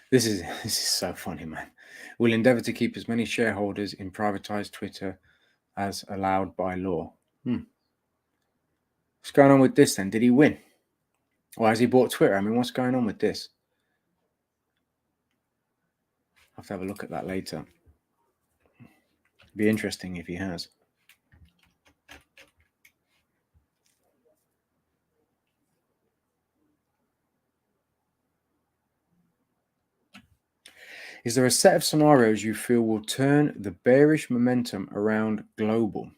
This is so funny, man. We'll endeavor to keep as many shareholders in privatized Twitter as allowed by law. What's going on with this then? Did he win? Or has he bought Twitter? What's going on with this? I'll have to have a look at that later. Be interesting if he has. Is there a set of scenarios you feel will turn the bearish momentum around global?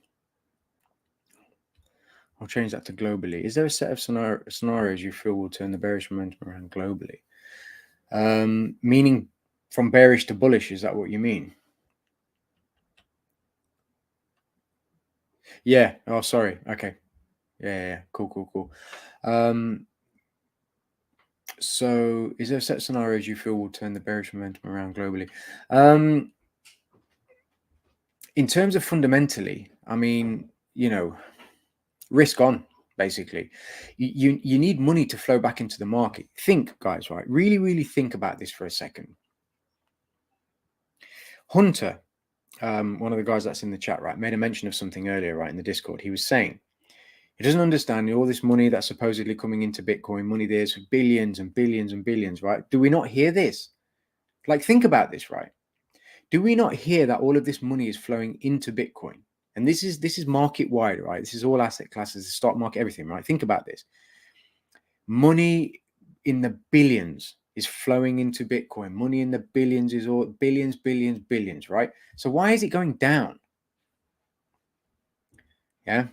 I'll change that to globally. Is there a set of scenarios you feel will turn the bearish momentum around globally? Meaning from bearish to bullish, is that what you mean? Yeah. Oh, sorry. Okay. Yeah. Cool. So is there a set of scenarios you feel will turn the bearish momentum around globally? In terms of fundamentally, risk on, basically. You need money to flow back into the market. Think, guys, right? Really think about this for a second. Hunter, one of the guys that's in the chat, right, made a mention of something earlier, right, in the Discord. He was saying he doesn't understand all this money that's supposedly coming into Bitcoin, money there's billions and billions and billions, right? Do we not hear this? Like, think about this, right? Do we not hear that all of this money is flowing into Bitcoin? And this is market wide, right? This is all asset classes, the stock market, everything, right? Think about this. Money in the billions is flowing into Bitcoin. Money in the billions is all billions, right? So why is it going down? Yeah.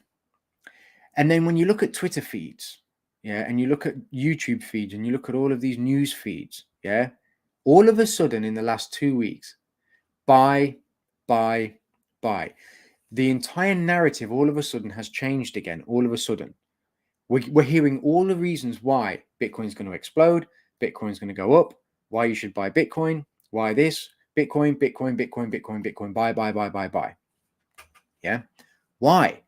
And then when you look at Twitter feeds, yeah, and you look at YouTube feeds, and you look at all of these news feeds, yeah, All of a sudden, in the last 2 weeks, buy, buy, buy. The entire narrative all of a sudden has changed again. All of a sudden, we're hearing all the reasons why Bitcoin's going to explode, Bitcoin's going to go up, why you should buy Bitcoin, why this, Bitcoin, Bitcoin, Bitcoin, Bitcoin, Bitcoin, buy, buy, buy, buy, buy. Yeah. Why?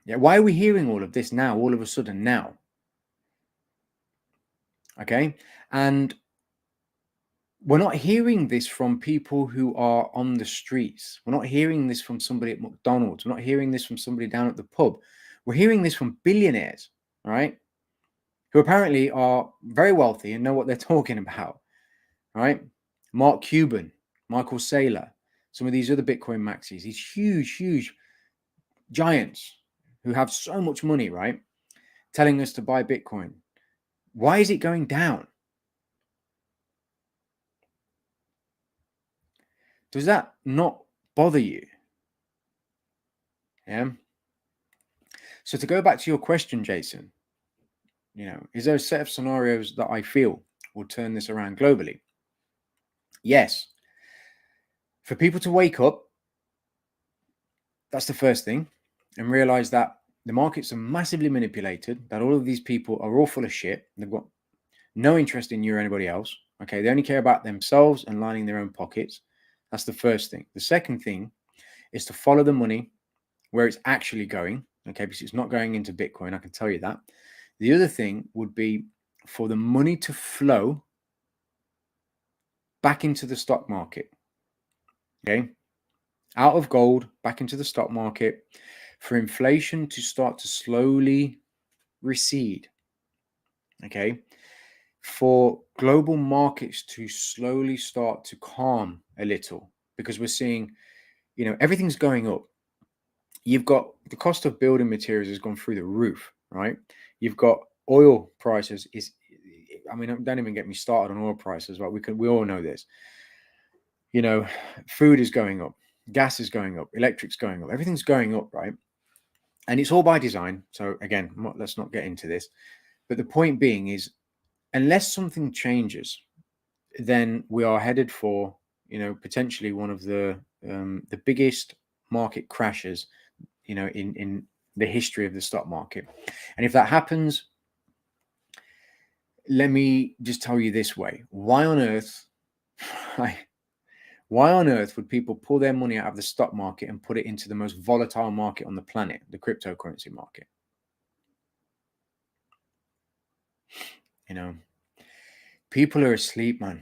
Yeah. Why are we hearing all of this now, all of a sudden now? Okay. And we're not hearing this from people who are on the streets. We're not hearing this from somebody at McDonald's. We're not hearing this from somebody down at the pub. We're hearing this from billionaires, right? Who apparently are very wealthy and know what they're talking about, right? Mark Cuban, Michael Saylor, some of these other Bitcoin maxis, these huge, huge giants who have so much money, right? Telling us to buy Bitcoin. Why is it going down? Does that not bother you? Yeah. So to go back to your question, Jason, is there a set of scenarios that I feel will turn this around globally? Yes. For people to wake up, that's the first thing, and realize that the markets are massively manipulated, that all of these people are all full of shit. They've got no interest in you or anybody else. Okay. They only care about themselves and lining their own pockets. That's the first thing. The second thing is to follow the money where it's actually going. Okay. Because it's not going into Bitcoin. I can tell you that. The other thing would be for the money to flow back into the stock market. Okay. Out of gold, back into the stock market, for inflation to start to slowly recede. Okay. For global markets to slowly start to calm a little, because we're seeing, everything's going up. You've got the cost of building materials has gone through the roof, right? You've got oil prices don't even get me started on oil prices, right? We all know this. Food is going up, gas is going up, electric's going up, everything's going up, right? And it's all by design. So again, let's not get into this. But the point being is, unless something changes, then we are headed for, potentially one of the biggest market crashes, in the history of the stock market. And if that happens, let me just tell you this way: why on earth would people pull their money out of the stock market and put it into the most volatile market on the planet, the cryptocurrency market? People are asleep, man.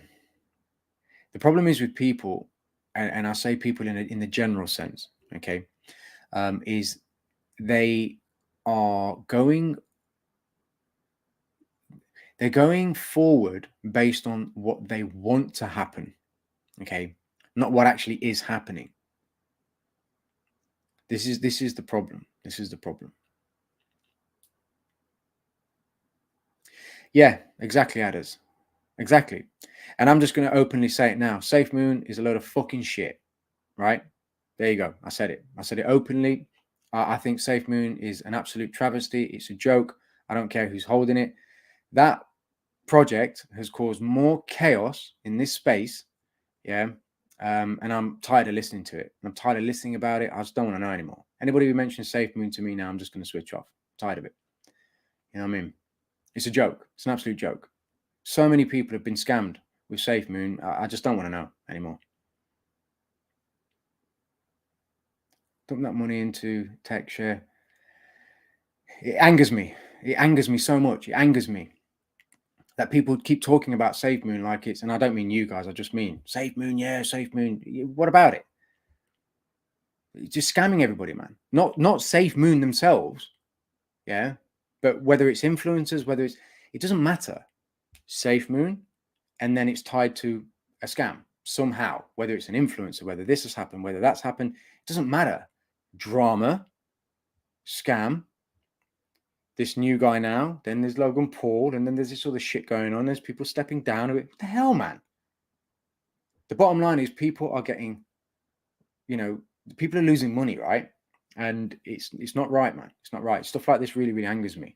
The problem is with people, and I say people in the general sense, okay, is they're going forward based on what they want to happen, okay, not what actually is happening. This is the problem. This is the problem. Yeah, exactly, Adders. Exactly. And I'm just going to openly say it now. Safe Moon is a load of fucking shit, right? There you go. I said it. I said it openly. I think Safe Moon is an absolute travesty. It's a joke. I don't care who's holding it. That project has caused more chaos in this space. Yeah. And I'm tired of listening to it. I'm tired of listening about it. I just don't want to know anymore. Anybody who mentions Safe Moon to me now, I'm just going to switch off. I'm tired of it. You know what I mean? It's a joke. It's an absolute joke. So many people have been scammed with Safe Moon. I just don't want to know anymore. Dump that money into tech share. It angers me. It angers me so much. It angers me that people keep talking about Safe Moon like it's, and I don't mean you guys, I just mean Safe Moon, yeah, Safe Moon. What about it? It's just scamming everybody, man. Not Safe Moon themselves, yeah, but whether it's influencers, it doesn't matter. Safe Moon, and then it's tied to a scam somehow, whether it's an influencer, whether this has happened, whether that's happened, it doesn't matter. Drama, scam, this new guy now, then there's Logan Paul, and then there's this other shit going on. There's people stepping down. What the hell, man? The bottom line is people are getting, people are losing money, right? And it's not right, man. It's not right. Stuff like this really, really angers me.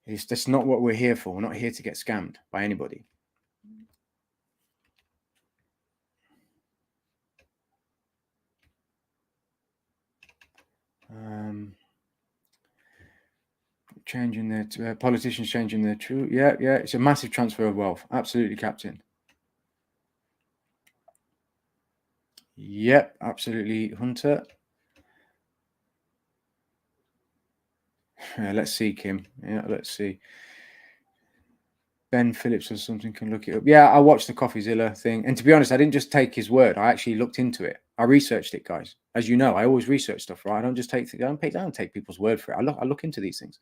It's just not what we're here for. We're not here to get scammed by anybody. Changing their politicians changing their true. Yeah. It's a massive transfer of wealth. Absolutely, Captain. Yep, absolutely, Hunter. Yeah, let's see, Kim. Yeah, let's see. Ben Phillips or something can look it up. Yeah, I watched the CoffeeZilla thing, and to be honest, I didn't just take his word. I actually looked into it. I researched it, guys. As you know, I always research stuff, right? I don't just take. I don't take people's word for it. I look into these things.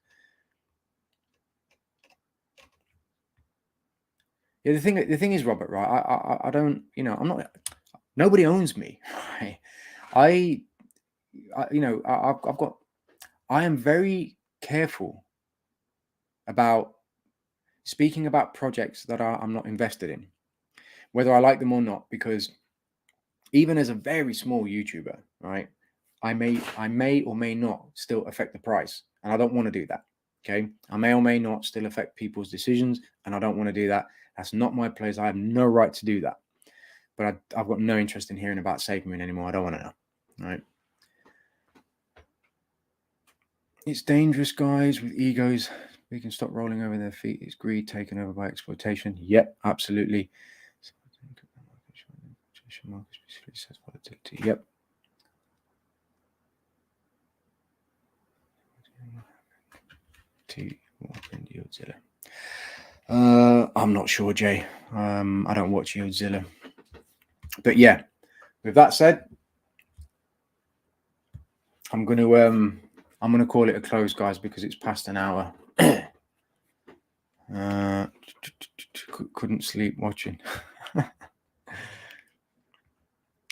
Yeah, the thing is, Robert, right? I don't. You know, I'm not. Nobody owns me. Right? I've got. I am very careful about speaking about projects that I'm not invested in, whether I like them or not, because even as a very small YouTuber, right, I may or may not still affect the price, and I don't want to do that. Okay, I may or may not still affect people's decisions, and I don't want to do that. That's not my place. I have no right to do that. But I've got no interest in hearing about SafeMoon anymore. I don't want to know. Right? It's dangerous, guys, with egos. We can stop rolling over their feet. It's greed taken over by exploitation. Yep, absolutely. Yep. I'm not sure, Jay. I don't watch Yodzilla. But yeah, with that said, I'm gonna call it a close, guys, because it's past an hour. Couldn't sleep watching.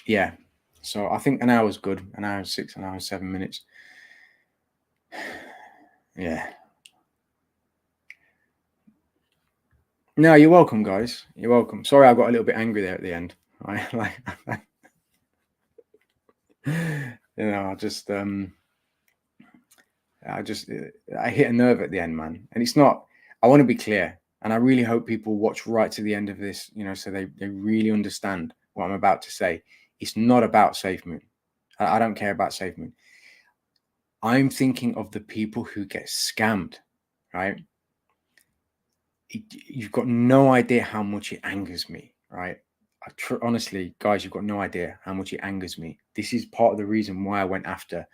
Yeah, so I think an hour is good. An hour 6, an hour 7 minutes. Yeah. No, you're welcome, guys. You're welcome. Sorry, I got a little bit angry there at the end. Right? Like, I hit a nerve at the end, man. And it's not. I want to be clear, and I really hope people watch right to the end of this. So they really understand what I'm about to say. It's not about SafeMoon. I don't care about SafeMoon. I'm thinking of the people who get scammed, right? You've got no idea how much it angers me, right? Honestly, guys, you've got no idea how much it angers me. This is part of the reason why I went after,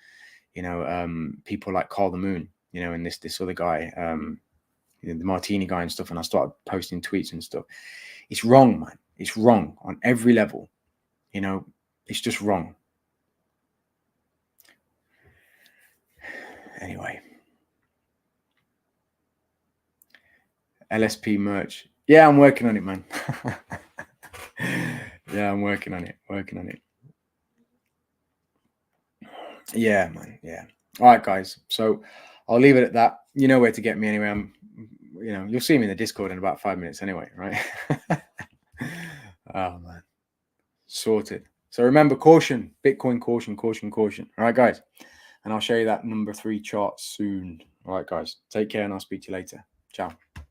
people like Carl the Moon, and this other guy, the Martini guy and stuff. And I started posting tweets and stuff. It's wrong, man. It's wrong on every level. It's just wrong. Anyway. LSP merch. Yeah, I'm working on it, man. Yeah, I'm working on it. Yeah, man. Yeah. All right, guys. So I'll leave it at that. You know where to get me anyway. You'll see me in the Discord in about 5 minutes anyway, right? Oh, man. Sorted. So remember, caution. Bitcoin, caution. All right, guys. And I'll show you that number 3 chart soon. All right, guys. Take care, and I'll speak to you later. Ciao.